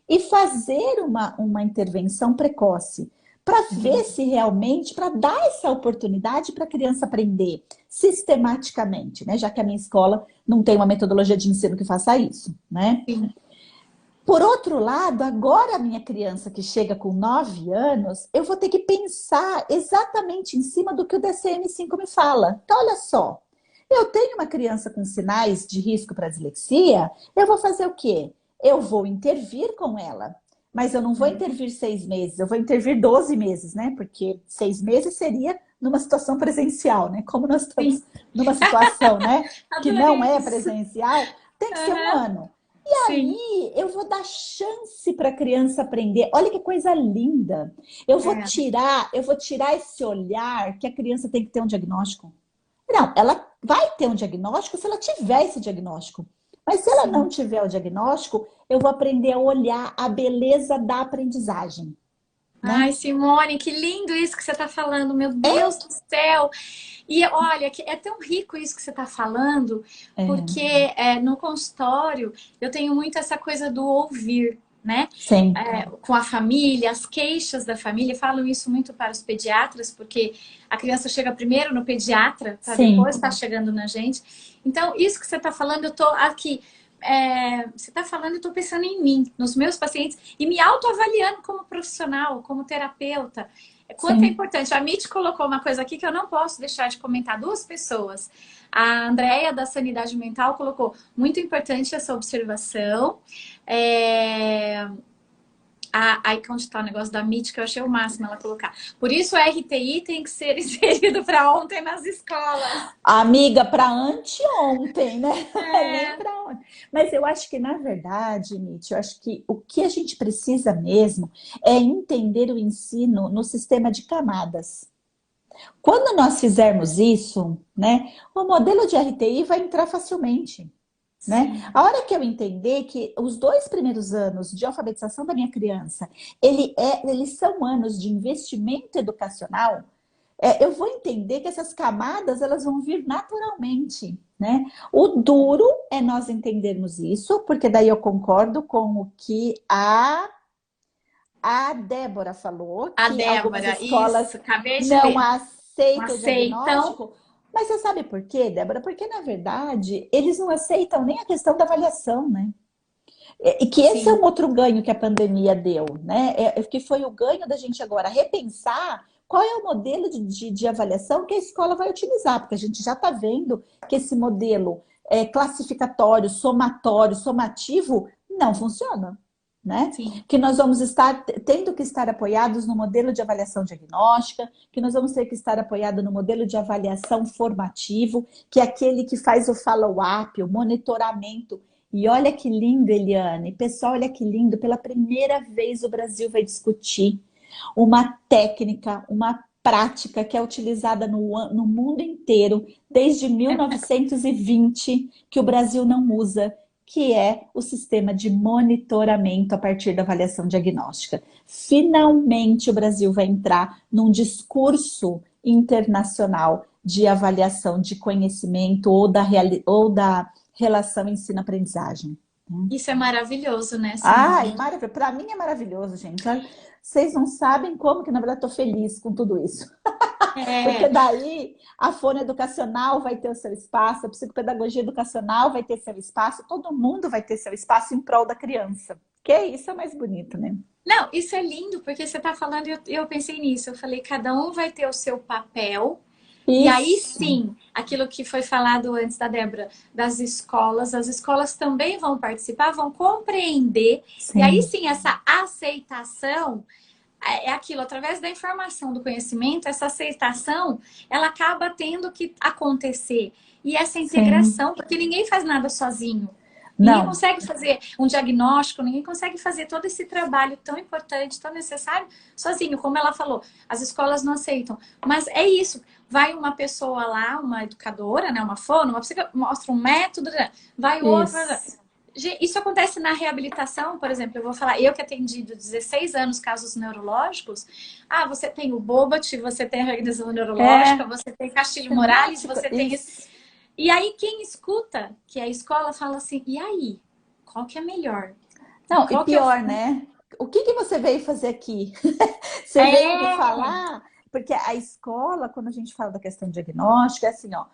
e fazer uma intervenção precoce para ver se realmente, para dar essa oportunidade para a criança aprender sistematicamente, né? Já que a minha escola não tem uma metodologia de ensino que faça isso, né? Sim. Por outro lado, agora a minha criança que chega com 9 anos, eu vou ter que pensar exatamente em cima do que o DCM-5 me fala. Então, olha só, eu tenho uma criança com sinais de risco para dislexia, eu vou fazer o quê? Eu vou intervir com ela, mas eu não vou intervir 6 meses, eu vou intervir 12 meses, né? Porque 6 meses seria numa situação presencial, né? Como nós Sim, estamos numa situação, né, que não adorei é isso. presencial, tem que ser um Aham, ano. sim. Aí eu vou dar chance para a criança aprender. Olha que coisa linda. É, Eu vou tirar esse olhar que a criança tem que ter um diagnóstico. Não, ela vai ter um diagnóstico se ela tiver esse diagnóstico. Mas se ela não sim. tiver o diagnóstico, eu vou aprender a olhar a beleza da aprendizagem, Ai, né? Simone, que lindo isso que você está falando, meu Deus do céu! E olha, que é tão rico isso que você está falando, É, porque no consultório eu tenho muito essa coisa do ouvir, né? sim, Com a família, as queixas da família, falam isso muito para os pediatras, porque a criança chega primeiro no pediatra, para sim, depois estar chegando na gente. Então, isso que você está falando, eu estou aqui. Você está falando, eu estou pensando em mim, nos meus pacientes, e me autoavaliando como profissional, como terapeuta. Quanto é sim. importante. A Mitty colocou uma coisa aqui que eu não posso deixar de comentar. Duas pessoas. A Andrea, da Sanidade Mental, colocou muito importante essa observação. É, aí onde está o negócio da MIT, que eu achei o máximo ela colocar. Por isso o RTI tem que ser inserido para ontem nas escolas. Amiga, para anteontem, né? Nem É, para ontem. Mas eu acho que, na verdade, Nietzsche, eu acho que o que a gente precisa mesmo é entender o ensino no sistema de camadas. Quando nós fizermos isso, né, o modelo de RTI vai entrar facilmente. né? Sim, A hora que eu entender que os 2 primeiros anos de alfabetização da minha criança, eles são anos de investimento educacional, eu vou entender que essas camadas elas vão vir naturalmente, né? O duro é nós entendermos isso, porque daí eu concordo com o que a Débora falou, a que algumas Débora, escolas isso, acabei de não ler. Não aceitam o aceitam. diagnóstico. Mas você sabe por quê, Débora? Porque, na verdade, eles não aceitam nem a questão da avaliação, né? E que esse é Sim, um outro ganho que a pandemia deu, né? Que foi o ganho da gente agora repensar qual é o modelo de avaliação que a escola vai utilizar, porque a gente já está vendo que esse modelo classificatório, somatório, somativo, não funciona, né? sim. Que nós vamos estar tendo que estar apoiados no modelo de avaliação diagnóstica, que nós vamos ter que estar apoiados no modelo de avaliação formativo, que é aquele que faz o follow-up, o monitoramento. E olha que lindo, Eliane. Pessoal, olha que lindo. Pela primeira vez o Brasil vai discutir uma técnica, uma prática que é utilizada no mundo inteiro desde 1920, que o Brasil não usa, que é o sistema de monitoramento a partir da avaliação diagnóstica. Finalmente o Brasil vai entrar num discurso internacional de avaliação de conhecimento ou da relação ensino-aprendizagem. Isso é maravilhoso, né, Ai, Simone? maravilhoso. Para mim é maravilhoso, gente. Olha, vocês não sabem como que, na verdade, estou feliz com tudo isso. Porque É, daí a fonoeducacional vai ter o seu espaço, a psicopedagogia educacional vai ter seu espaço, todo mundo vai ter seu espaço em prol da criança. Que isso é mais bonito, né? não, isso é lindo, porque você está falando e eu pensei nisso. Eu falei, cada um vai ter o seu papel. E aí Isso, sim, aquilo que foi falado antes da Débora, das escolas, as escolas também vão participar, vão compreender. E aí sim, sim, essa aceitação é aquilo, através da informação, do conhecimento, essa aceitação, ela acaba tendo que acontecer. E essa sim. integração, porque ninguém faz nada sozinho. Ninguém Não, consegue fazer um diagnóstico, ninguém consegue fazer todo esse trabalho tão importante, tão necessário, sozinho. Como ela falou, as escolas não aceitam. Mas é isso. Vai uma pessoa lá, uma educadora, né, uma fono, uma psico, mostra um método, vai outra. isso, Isso acontece na reabilitação, por exemplo. Eu vou falar, eu que atendi 16 anos casos neurológicos. Ah, você tem o Bobat, você tem a regressão neurológica, é você tem Castilho Morales, temático, você tem isso. isso. E aí, quem escuta, que é a escola, fala assim: e aí? Qual que é melhor? Não, e Qual que é o. pior, né? O que que você veio fazer aqui? Você veio me É! falar, porque a escola, quando a gente fala da questão diagnóstica, é assim, ó,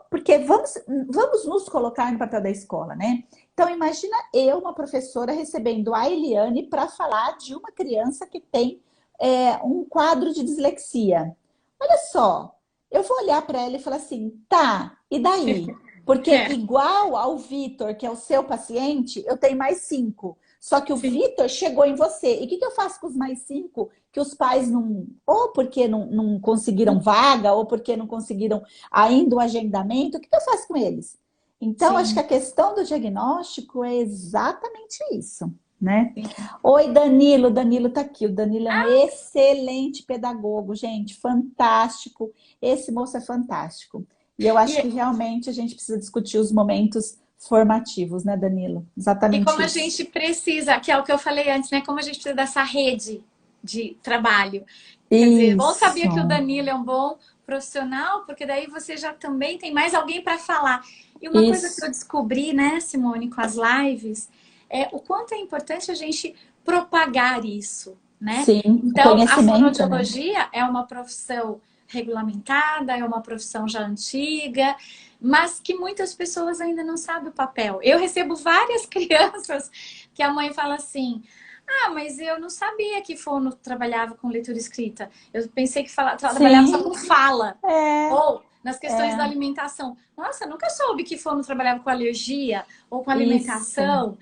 porque vamos nos colocar no papel da escola, né? Então, imagina eu, uma professora, recebendo a Eliane para falar de uma criança que tem um quadro de dislexia. Olha só, eu vou olhar para ela e falar assim, tá, e daí? Porque É, igual ao Vitor, que é o seu paciente, eu tenho mais 5. Só que o sim, Vitor chegou em você. E o que que eu faço com os mais 5 que os pais não, ou porque não conseguiram vaga, ou porque não conseguiram ainda o agendamento? O que que eu faço com eles? Então, acho que a sim, questão do diagnóstico é exatamente isso, né? sim. Oi, Danilo. Danilo tá aqui. O Danilo é um excelente pedagogo, gente. Fantástico. Esse moço é fantástico. E eu acho que E, realmente a gente precisa discutir os momentos formativos, né, Danilo? e Exatamente como a isso. gente precisa, que é o que eu falei antes, né? Como a gente precisa dessa rede de trabalho. Quer dizer, bom saber que o Isso, Danilo é um bom profissional, porque daí você já também tem mais alguém para falar. E uma coisa que isso. eu descobri, né, Simone, com as lives, é o quanto é importante a gente propagar isso, né? Sim, o Então, a conhecimento, né? fonoaudiologia é uma profissão regulamentada, é uma profissão já antiga, mas que muitas pessoas ainda não sabem o papel. Eu recebo várias crianças que a mãe fala assim: ah, mas eu não sabia que fono trabalhava com leitura escrita. Eu pensei que trabalhava só com Sim, fala. é, Ou nas questões da é, alimentação. Nossa, nunca soube que fono trabalhava com alergia ou com isso. alimentação.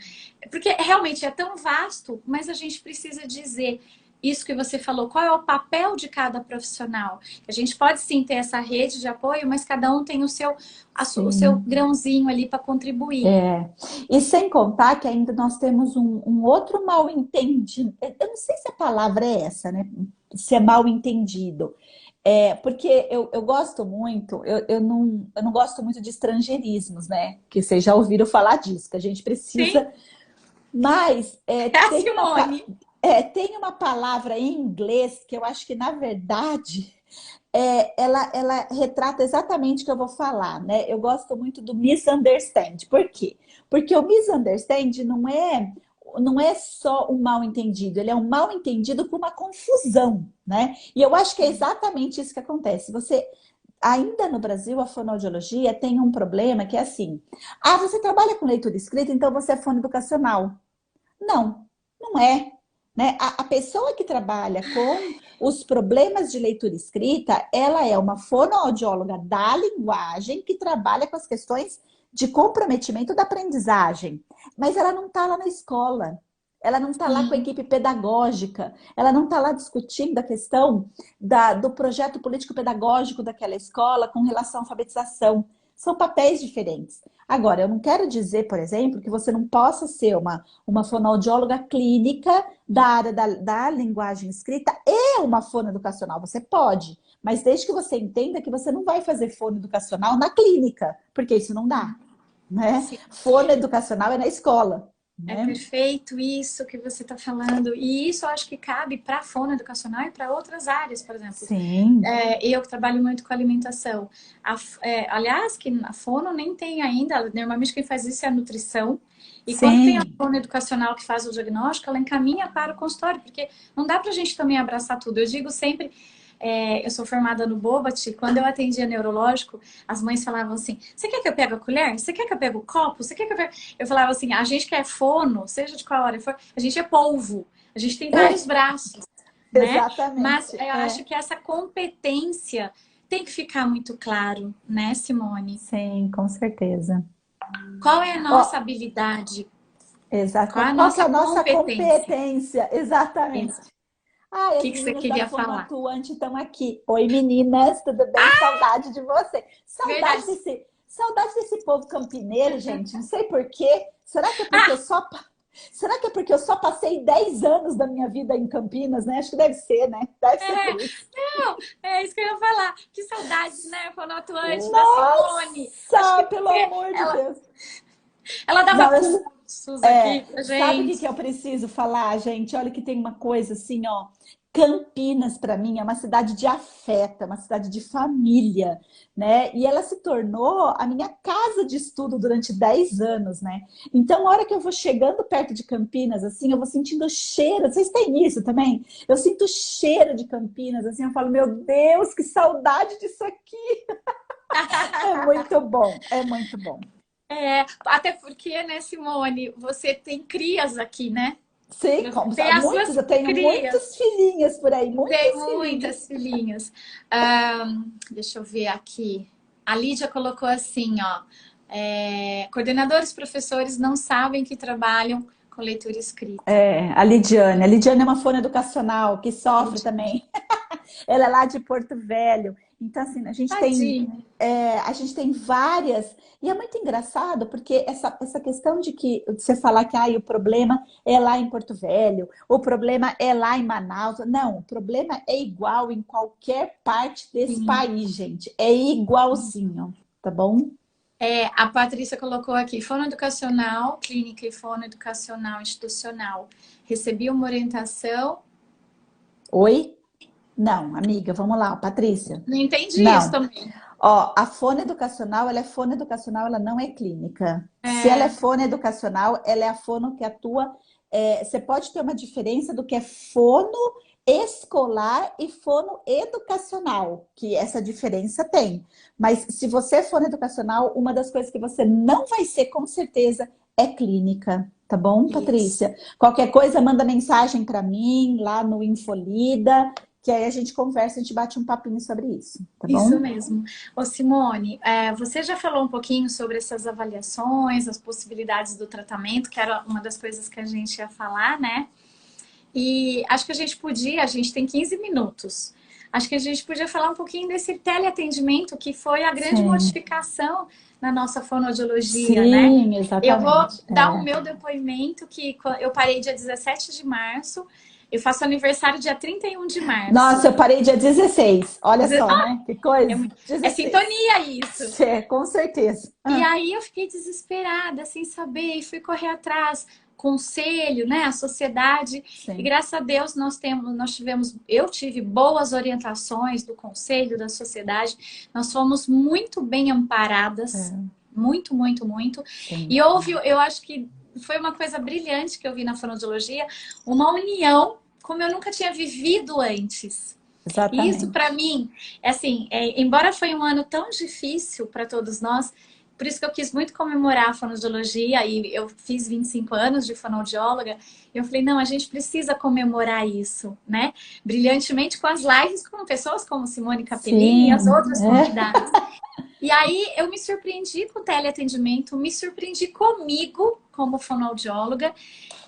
Porque realmente é tão vasto, mas a gente precisa dizer isso que você falou, qual é o papel de cada profissional. A gente pode sim ter essa rede de apoio, mas cada um tem o seu Sim. grãozinho ali para contribuir. É. E sem contar que ainda nós temos um outro mal entendido. Eu não sei se a palavra é essa, né? Se é mal entendido. Porque eu gosto muito, eu não gosto muito de estrangeirismos, né? Que vocês já ouviram falar disso, que a gente Sim, precisa. Mas é a Simone. tem uma palavra em inglês que eu acho que, na verdade, ela retrata exatamente o que eu vou falar, né? Eu gosto muito do misunderstand. Por quê? Porque o misunderstand não é só um mal entendido, ele é um mal entendido com uma confusão, né? E eu acho que é exatamente isso que acontece. Você ainda no Brasil, a fonoaudiologia tem um problema que é assim: ah, você trabalha com leitura escrita, então você é fonoeducacional. Não, não é. Né? A pessoa que trabalha com os problemas de leitura escrita, ela é uma fonoaudióloga da linguagem que trabalha com as questões de comprometimento da aprendizagem. Mas ela não está lá na escola, ela não está lá com a Sim, equipe pedagógica, ela não está lá discutindo a questão do projeto político-pedagógico daquela escola com relação à alfabetização. São papéis diferentes. Agora, eu não quero dizer, por exemplo, que você não possa ser uma fonoaudióloga clínica da área da linguagem escrita e uma fonoeducacional. Você pode, mas desde que você entenda que você não vai fazer fonoeducacional na clínica, porque isso não dá, né? sim. Fonoeducacional é na escola, É né? perfeito isso que você está falando. E isso eu acho que cabe para a fono educacional e para outras áreas, por exemplo. Sim, Eu que trabalho muito com alimentação. Aliás, que a fono nem tem ainda, normalmente quem faz isso é a nutrição. E quando tem a sim. fono educacional que faz o diagnóstico, ela encaminha para o consultório, porque não dá para a gente também abraçar tudo. Eu digo sempre, eu sou formada no Bobat, quando eu atendia neurológico, as mães falavam assim: você quer que eu pegue a colher? Você quer que eu pegue o copo? Você quer que eu pegue... Eu falava assim: a gente que é fono, seja de qual hora for, a gente é polvo, a gente tem vários É, braços, né? Mas exatamente. eu acho É. que essa competência tem que ficar muito claro, né, Simone? Sim, com certeza. Qual é a Ó, nossa habilidade? exato. Qual é a Qual que é nossa a nossa competência? competência? Isso. Exatamente. O Ai, as que que você meninas da queria Fono falar? Atuante estão aqui. Oi, meninas, tudo bem? Saudade de você. Verdade. Saudade desse povo campineiro, gente. Não sei por quê. Será que é porque será que é porque eu só passei 10 anos da minha vida em Campinas, né? Acho que deve ser, né? Deve ser por É, isso. não, é isso que eu ia falar. Que saudades, né, fonoatuante da Simone. Acho que Nossa, pelo porque amor de ela, Deus. ela dava Não, cursos aqui pra sabe o que gente. que eu preciso falar, gente? Olha que tem uma coisa assim, ó. Campinas, para mim, é uma cidade de afeto, é uma cidade de família, né? E ela se tornou a minha casa de estudo durante 10 anos, né? Então, a hora que eu vou chegando perto de Campinas, assim, eu vou sentindo o cheiro. Vocês têm isso também? Eu sinto o cheiro de Campinas, assim, eu falo, meu Deus, que saudade disso aqui. É muito bom, é muito bom. Até porque, né, Simone, você tem crias aqui, né? Sei, Você como tem sabe, as muitos, suas eu tenho crias. muitas filhinhas por aí, Tem muitas filhinhas. muitas filhinhas. Deixa eu ver aqui. A Lídia colocou assim, ó. Coordenadores, professores não sabem que trabalham com leitura escrita. A Lidiane é uma fono educacional que sofre Lídia, também. Ela é lá de Porto Velho. Então, assim, tadinha. a gente tem várias. E é muito engraçado, porque essa questão de você falar que o problema é lá em Porto Velho, o problema é lá em Manaus. Não, o problema é igual em qualquer parte desse Sim. país, gente. É igualzinho, tá bom? A Patrícia colocou aqui, fono educacional, clínica e fono educacional institucional. Recebi uma orientação. Oi? Não, amiga, vamos lá, Patrícia. Não entendi isso Não. também. Ó, a fonoeducacional, ela é fonoeducacional, ela não é clínica. Se ela é É, fonoeducacional, ela é a fono que atua. Você pode ter uma diferença do que é fono escolar e fono educacional, que essa diferença tem. Mas se você é fonoeducacional, uma das coisas que você não vai ser, com certeza, é clínica. Tá bom, isso. Patrícia? Qualquer coisa, manda mensagem para mim lá no Infolida, que aí a gente conversa, a gente bate um papinho sobre isso, tá Isso bom? mesmo. Ô Simone, você já falou um pouquinho sobre essas avaliações, as possibilidades do tratamento, que era uma das coisas que a gente ia falar, né? E acho que a gente tem 15 minutos. Acho que a gente podia falar um pouquinho desse teleatendimento, que foi a grande Sim, modificação na nossa fonoaudiologia, né? sim, Eu vou exatamente. dar o meu depoimento, que eu parei dia 17 de março, Eu faço aniversário dia 31 de Nossa, março. eu parei dia 16. Olha só, Ah, né? Que coisa. é 16. sintonia isso. É, com certeza. E Ah, aí eu fiquei desesperada, sem saber, e fui correr atrás, conselho, né, a sociedade. E sim. graças a Deus eu tive boas orientações do conselho, da sociedade. Nós fomos muito bem amparadas, É, muito, muito, muito. sim. E houve, eu acho que foi uma coisa brilhante que eu vi na fonoaudiologia, uma união como eu nunca tinha vivido antes. E isso para Exatamente. mim, é assim, embora foi um ano tão difícil para todos nós, por isso que eu quis muito comemorar a fonoaudiologia e eu fiz 25 anos de fonoaudióloga, eu falei, não, a gente precisa comemorar isso, né? Brilhantemente com as lives com pessoas como Simone Capellini e as Sim, outras é. convidadas. E aí eu me surpreendi com o teleatendimento, me surpreendi comigo como fonoaudióloga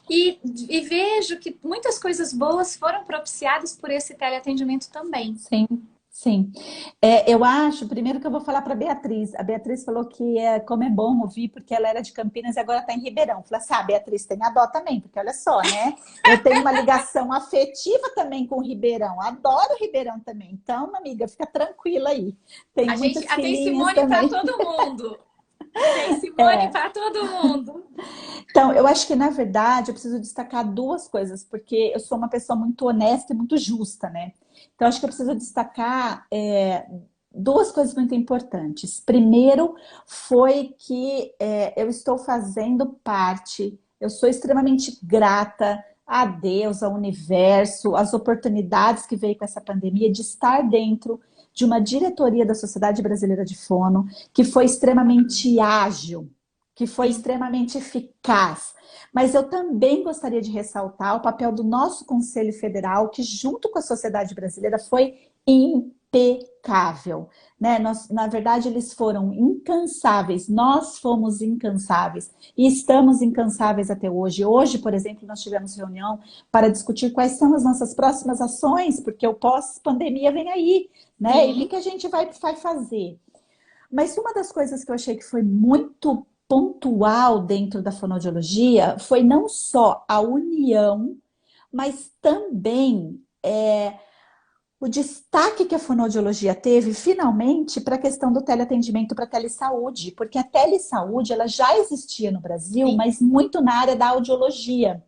e vejo que muitas coisas boas foram propiciadas por esse teleatendimento também. Sim, sim. É, eu acho, primeiro que eu vou falar para a Beatriz. A Beatriz falou que como é bom ouvir, porque ela era de Campinas e agora está em Ribeirão. Falei assim, Beatriz, tem a dó também, porque olha só, né? Eu tenho uma ligação afetiva também com o Ribeirão. Adoro o Ribeirão também. Então, amiga, fica tranquila aí. Tenho A gente muitas tem filhinhas Simone para também. todo mundo. Tem Simone para todo mundo. Então, eu acho que, na verdade, eu preciso destacar duas coisas, porque eu sou uma pessoa muito honesta e muito justa, né? Então, acho que eu preciso destacar duas coisas muito importantes. Primeiro, foi que eu estou fazendo parte, eu sou extremamente grata a Deus, ao universo, às oportunidades que veio com essa pandemia, de estar dentro de uma diretoria da Sociedade Brasileira de Fono, que foi extremamente ágil, que foi Sim. extremamente eficaz. Mas eu também gostaria de ressaltar o papel do nosso Conselho Federal, que junto com a sociedade brasileira foi impecável. Né? Na verdade, eles foram incansáveis, nós fomos incansáveis e estamos incansáveis até hoje. Hoje, por exemplo, nós tivemos reunião para discutir quais são as nossas próximas ações, porque o pós-pandemia vem aí, né? E o que, Sim. que a gente vai fazer? Mas uma das coisas que eu achei que foi muito pontual dentro da fonoaudiologia foi não só a união, mas também o destaque que a fonoaudiologia teve finalmente para a questão do teleatendimento para a telesaúde, porque a telesaúde ela já existia no Brasil, Sim. mas muito na área da audiologia.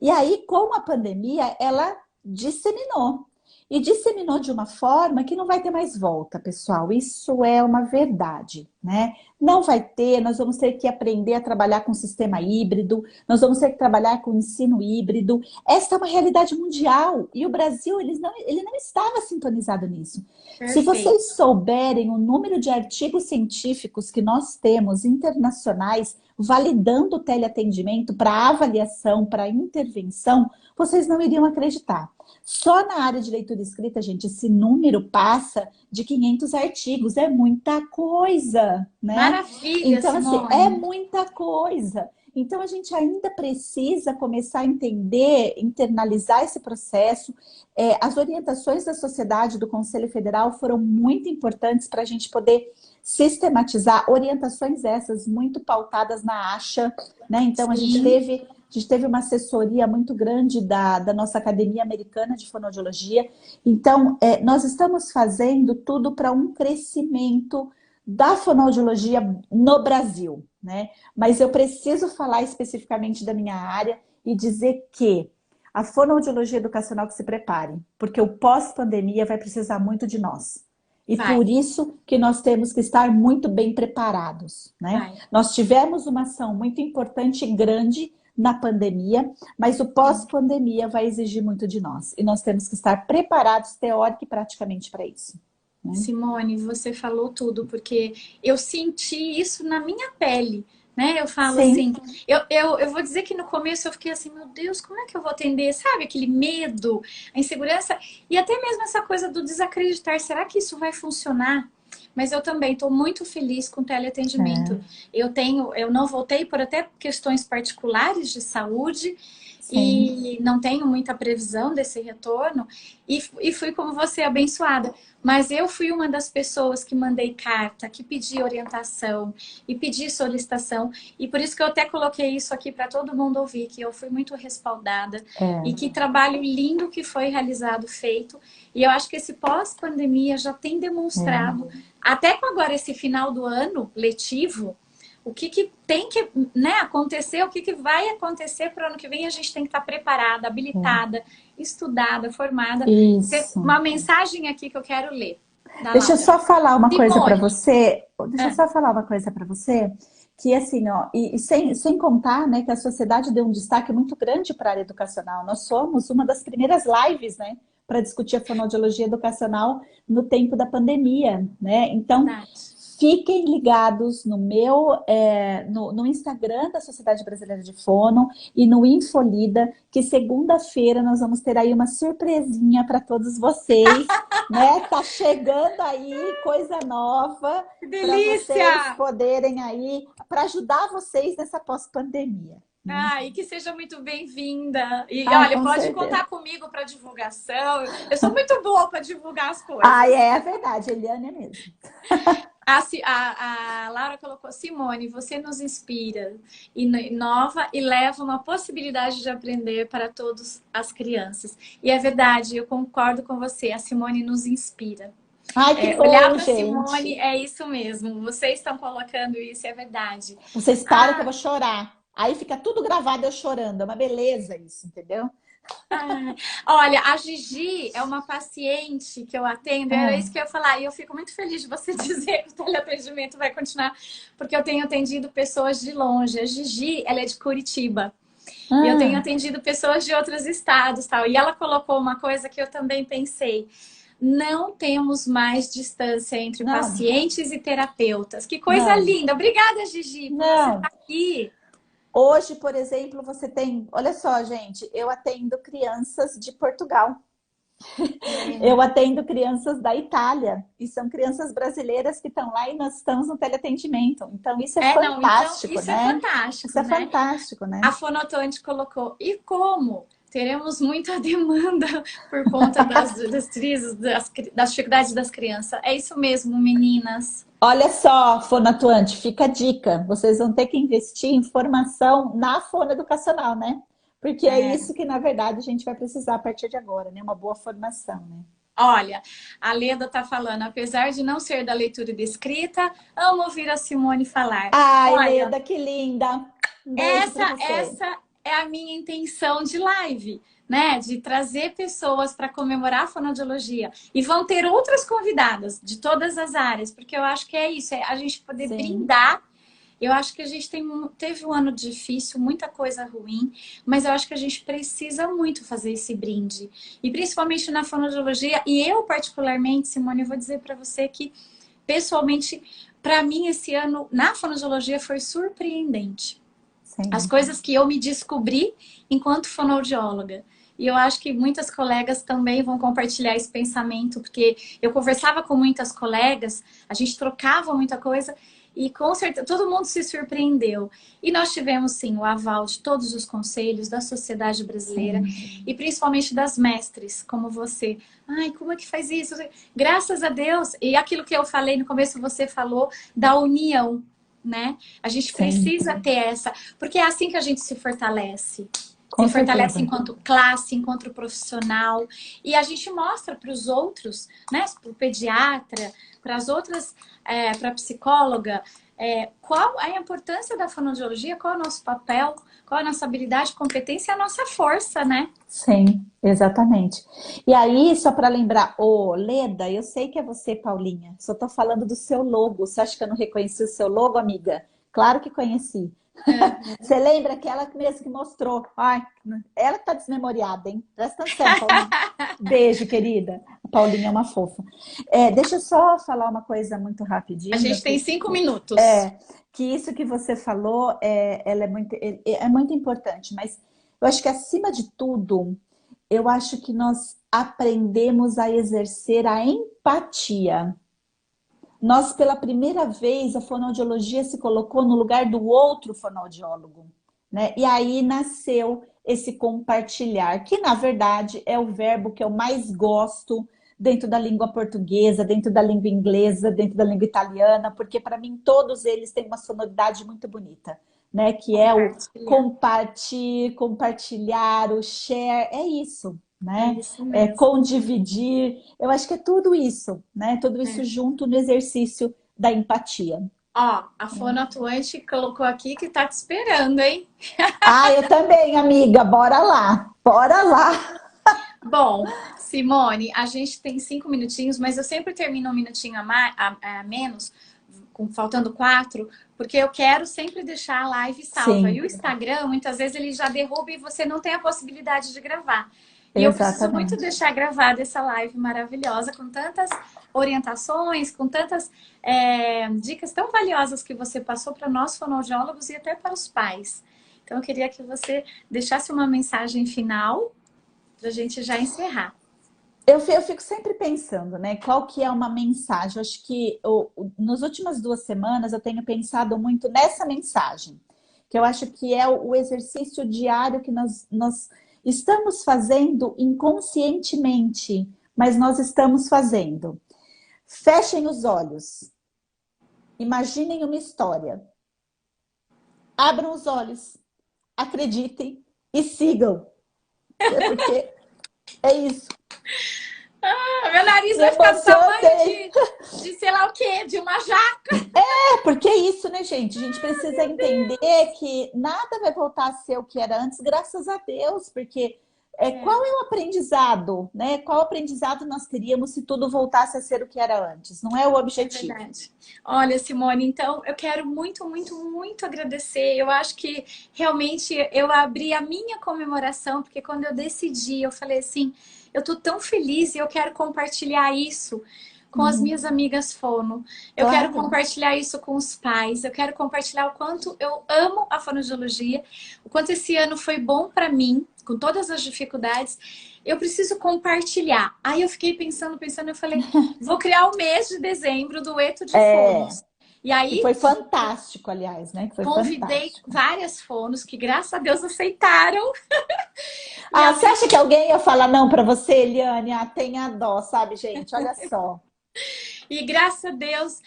E aí, com a pandemia, ela disseminou. E disseminou de uma forma que não vai ter mais volta, pessoal. Isso é uma verdade, né? Não vai ter, nós vamos ter que aprender a trabalhar com sistema híbrido, nós vamos ter que trabalhar com ensino híbrido. Essa é uma realidade mundial e o Brasil ele não estava sintonizado nisso. Se Perfeito. vocês souberem o número de artigos científicos que nós temos internacionais validando o teleatendimento para avaliação, para intervenção, vocês não iriam acreditar. Só na área de leitura e escrita, gente, esse número passa de 500 artigos, é muita coisa, né? Maravilha, Então, assim, é Simone. muita coisa. Então, a gente ainda precisa começar a entender, internalizar esse processo. As orientações da sociedade, do Conselho Federal, foram muito importantes para a gente poder sistematizar orientações essas muito pautadas na ASHA, né? Então, Sim. a gente teve uma assessoria muito grande da nossa Academia Americana de Fonoaudiologia. Então, nós estamos fazendo tudo para um crescimento da fonoaudiologia no Brasil, né? Mas eu preciso falar especificamente da minha área e dizer que a fonoaudiologia educacional que se prepare, porque o pós-pandemia vai precisar muito de nós. E Vai, por isso que nós temos que estar muito bem preparados, né? vai. Nós tivemos uma ação muito importante e grande na pandemia, mas o Sim. pós-pandemia vai exigir muito de nós. E nós temos que estar preparados, teórica e praticamente, para isso. Né? Simone, você falou tudo, porque eu senti isso na minha pele, né? Eu falo Sim, assim, eu vou dizer que no começo eu fiquei assim, meu Deus, como é que eu vou atender? Sabe, aquele medo, a insegurança, e até mesmo essa coisa do desacreditar, será que isso vai funcionar? Mas eu também estou muito feliz com o teleatendimento. é, Eu não voltei por até questões particulares de saúde, sim. e não tenho muita previsão desse retorno, e fui como você, abençoada. Mas eu fui uma das pessoas que mandei carta, que pedi orientação e pedi solicitação, e por isso que eu até coloquei isso aqui para todo mundo ouvir, que eu fui muito respaldada e É. que trabalho lindo que foi realizado, feito. E eu acho que esse pós-pandemia já tem demonstrado, até com agora esse final do ano letivo, o que tem que, né, acontecer, o que vai acontecer para o ano que vem, a gente tem que estar preparada, habilitada, estudada, formada. Isso. Uma mensagem aqui que eu quero ler, da Deixa eu Laura. só falar uma coisa para Simone, você. Deixa eu ah, só falar uma coisa para você. Que assim, ó, e sem contar, né, que a sociedade deu um destaque muito grande para a área educacional. Nós somos uma das primeiras lives, né, para discutir a fonoaudiologia educacional no tempo da pandemia, né? Então, verdade. fiquem ligados no no Instagram da Sociedade Brasileira de Fono e no Infolida, que segunda-feira nós vamos ter aí uma surpresinha para todos vocês, né? Tá chegando aí coisa nova Que para vocês delícia! poderem aí, para ajudar vocês nessa pós-pandemia, né? Ah, e que seja muito bem-vinda. E Ai, olha, com pode certeza. contar comigo para divulgação. Eu sou muito boa para divulgar as Ai, coisas. é verdade, Eliane é mesmo. A Laura colocou, Simone, você nos inspira, inova e leva uma possibilidade de aprender para todas as crianças. E é verdade, eu concordo com você, a Simone nos inspira. Ai, que É, olhar bom, para a Simone gente. é isso mesmo, vocês estão colocando isso, é verdade. Vocês param que eu Ah, vou chorar. Aí fica tudo gravado eu chorando. É uma beleza isso, entendeu? ah, olha, a Gigi é uma paciente que eu atendo, era Ah, isso que eu ia falar, e eu fico muito feliz de você dizer que o teleatendimento vai continuar, porque eu tenho atendido pessoas de longe. A Gigi, ela é de Curitiba. E eu tenho ah, atendido pessoas de outros estados, tal. E ela colocou uma coisa que eu também pensei. Não temos mais distância entre não, pacientes e terapeutas. Que coisa não, linda. Obrigada, Gigi, por você não. estar aqui. Hoje, por exemplo, você tem. Olha só, gente, eu atendo crianças de Portugal. Eu atendo crianças da Itália. E são crianças brasileiras que estão lá e nós estamos no teleatendimento. Então, isso é Não, então fantástico, isso é né? Isso fantástico, é né? fantástico, né? A Fonotonte colocou, e como? Teremos muita demanda por conta das crises, das dificuldades das crianças. É isso mesmo, meninas. Olha só, fonoatuante, fica a dica. Vocês vão ter que investir em formação na fono educacional, né? Porque é É. isso que, na verdade, a gente vai precisar a partir de agora, né? Uma boa formação, né? Olha, a Leda tá falando, apesar de não ser da leitura e da escrita, amo ouvir a Simone falar. Ai, Olha, Leda, que linda! Um beijo essa, para você. essa é a minha intenção de live, né? De trazer pessoas para comemorar a fonoaudiologia. E vão ter outras convidadas de todas as áreas, porque eu acho que é isso, é a gente poder Sim, brindar. Eu acho que a gente teve um ano difícil, muita coisa ruim, mas eu acho que a gente precisa muito fazer esse brinde. E principalmente na fonoaudiologia, e eu particularmente, Simone, eu vou dizer para você que, pessoalmente, para mim esse ano na fonoaudiologia foi surpreendente. As sim. coisas que eu me descobri enquanto fonoaudióloga. E eu acho que muitas colegas também vão compartilhar esse pensamento, porque eu conversava com muitas colegas, a gente trocava muita coisa e com certeza todo mundo se surpreendeu. E nós tivemos sim o aval de todos os conselhos da sociedade brasileira Sim, e principalmente das mestres, como você. Ai, como é que faz isso? Graças a Deus. E aquilo que eu falei no começo, você falou da união, né? A gente sim, precisa ter essa, porque é assim que a gente se fortalece. Se com fortalece certeza. enquanto classe, enquanto profissional. E a gente mostra para os outros, né? Para o pediatra, para as outras, para a psicóloga, qual a importância da fonoaudiologia, qual é o nosso papel, qual é a nossa habilidade, competência e a nossa força, né? Sim, exatamente. E aí, só para lembrar, ô Leda, eu sei que é você, Paulinha. Só tô falando do seu logo. Você acha que eu não reconheci o seu logo, amiga? Claro que conheci. É. Você lembra que ela mesmo que mostrou? Ai, ela que tá desmemoriada, hein? Presta atenção, Paulinha. Beijo, querida. A Paulinha é uma fofa. Deixa eu só falar uma coisa muito A rapidinho, gente tem 5 minutos. que isso que você falou ela é muito importante, mas eu acho que acima de tudo, eu acho que nós aprendemos a exercer a empatia. Nós, pela primeira vez, a fonoaudiologia se colocou no lugar do outro fonoaudiólogo, né? E aí nasceu esse compartilhar, que na verdade é o verbo que eu mais gosto dentro da língua portuguesa, dentro da língua inglesa, dentro da língua italiana, porque para mim todos eles têm uma sonoridade muito bonita, né? Que é o Compartilhar. compartilhar, compartilhar, o share, é isso, É né? isso É mesmo. condividir, eu acho que é tudo isso, né? Tudo isso É. junto no exercício da empatia. Ó, a fono atuante colocou aqui que tá te esperando, hein? Ah, eu também, amiga, bora lá, bora lá. Bom, Simone, a gente tem 5 minutinhos, mas eu sempre termino um minutinho a menos, faltando 4, porque eu quero sempre deixar a live salva. E Sim, o Instagram, muitas vezes, ele já derruba e você não tem a possibilidade de gravar. E eu preciso muito exatamente. deixar gravada essa live maravilhosa, com tantas orientações, com tantas dicas tão valiosas que você passou para nós fonoaudiólogos e até para os pais. Então, eu queria que você deixasse uma mensagem final para a gente já encerrar. Eu fico sempre pensando, né? Qual que é uma mensagem? Eu acho que nas últimas 2 semanas eu tenho pensado muito nessa mensagem, que eu acho que é o exercício diário que nós estamos fazendo inconscientemente, mas nós estamos fazendo. Fechem os olhos, imaginem uma história, abram os olhos, acreditem e sigam. É porque é isso. Meu nariz Me vai ficar do tamanho emocionei. de sei lá o quê, de uma jaca. É porque é isso, né, gente? A gente precisa entender que nada vai voltar a ser o que era antes, graças a Deus, porque É, qual é o aprendizado, né? Qual aprendizado nós teríamos se tudo voltasse a ser o que era antes? Não é o é objetivo. verdade. Olha, Simone, então eu quero muito, muito, muito agradecer. Eu acho que realmente eu abri a minha comemoração, porque quando eu decidi, eu falei assim, eu tô tão feliz e eu quero compartilhar isso com as Uhum, minhas amigas fono. Eu quero claro. compartilhar isso com os pais. Eu quero compartilhar o quanto eu amo a fonoaudiologia, o quanto esse ano foi bom para mim, com todas as dificuldades. Eu preciso compartilhar. Aí eu fiquei pensando, eu falei, vou criar o mês de dezembro do Eto de É, Fonos. E que aí foi fantástico, aliás, né? Que foi convidei fantástico. várias fonos que, graças a Deus, aceitaram. E Ah, você abri acha que alguém ia falar não para você, Eliane? Ah, tenha dó, sabe, gente? Olha só. E graças a Deus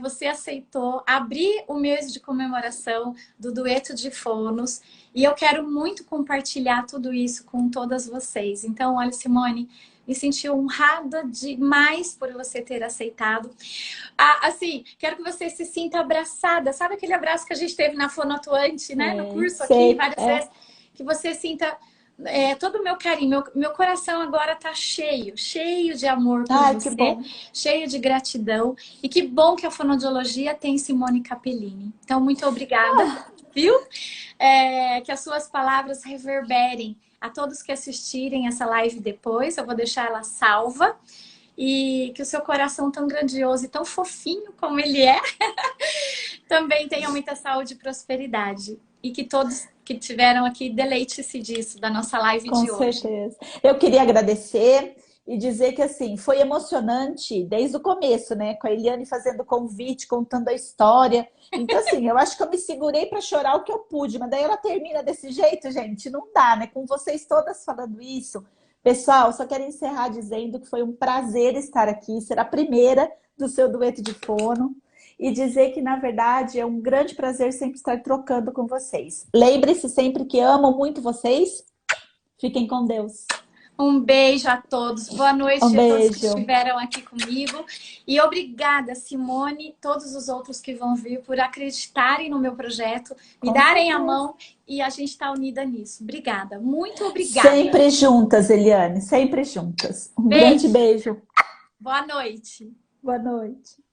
você aceitou abrir o mês de comemoração do Dueto de Fonos. E eu quero muito compartilhar tudo isso com todas vocês. Então, olha, Simone, me senti honrada demais por você ter aceitado. Ah, assim, quero que você se sinta abraçada. Sabe aquele abraço que a gente teve na Fono Atuante, né? No Sei, curso aqui, sei. várias vezes. Que você sinta todo o meu carinho, meu coração agora tá cheio, cheio de amor por Ai, que você, bom. cheio de gratidão. E que bom que a fonoaudiologia tem Simone Capellini. Então, muito obrigada, viu? Que as suas palavras reverberem a todos que assistirem essa live depois. Eu vou deixar ela salva. E que o seu coração tão grandioso e tão fofinho como ele é, também tenha muita saúde e prosperidade. E que todos que tiveram aqui deleite-se disso, da nossa live Com de hoje. certeza. Eu queria agradecer e dizer que assim foi emocionante desde o começo, né? Com a Eliane fazendo convite, contando a história. Então, assim, eu acho que eu me segurei para chorar o que eu pude, mas daí ela termina desse jeito, gente, não dá, né? Com vocês todas falando isso. Pessoal, só quero encerrar dizendo que foi um prazer estar aqui, ser a primeira do seu dueto de fono. E dizer que, na verdade, é um grande prazer sempre estar trocando com vocês. Lembre-se sempre que amo muito vocês. Fiquem com Deus. Um beijo a todos. Boa Um noite a todos que beijo. estiveram aqui comigo. E obrigada, Simone, e todos os outros que vão vir, por acreditarem no meu projeto, me Com darem a certeza. mão e a gente está unida nisso. Obrigada, muito obrigada. Sempre juntas, Eliane, sempre juntas. Um grande Beijo, beijo. boa noite. Boa noite.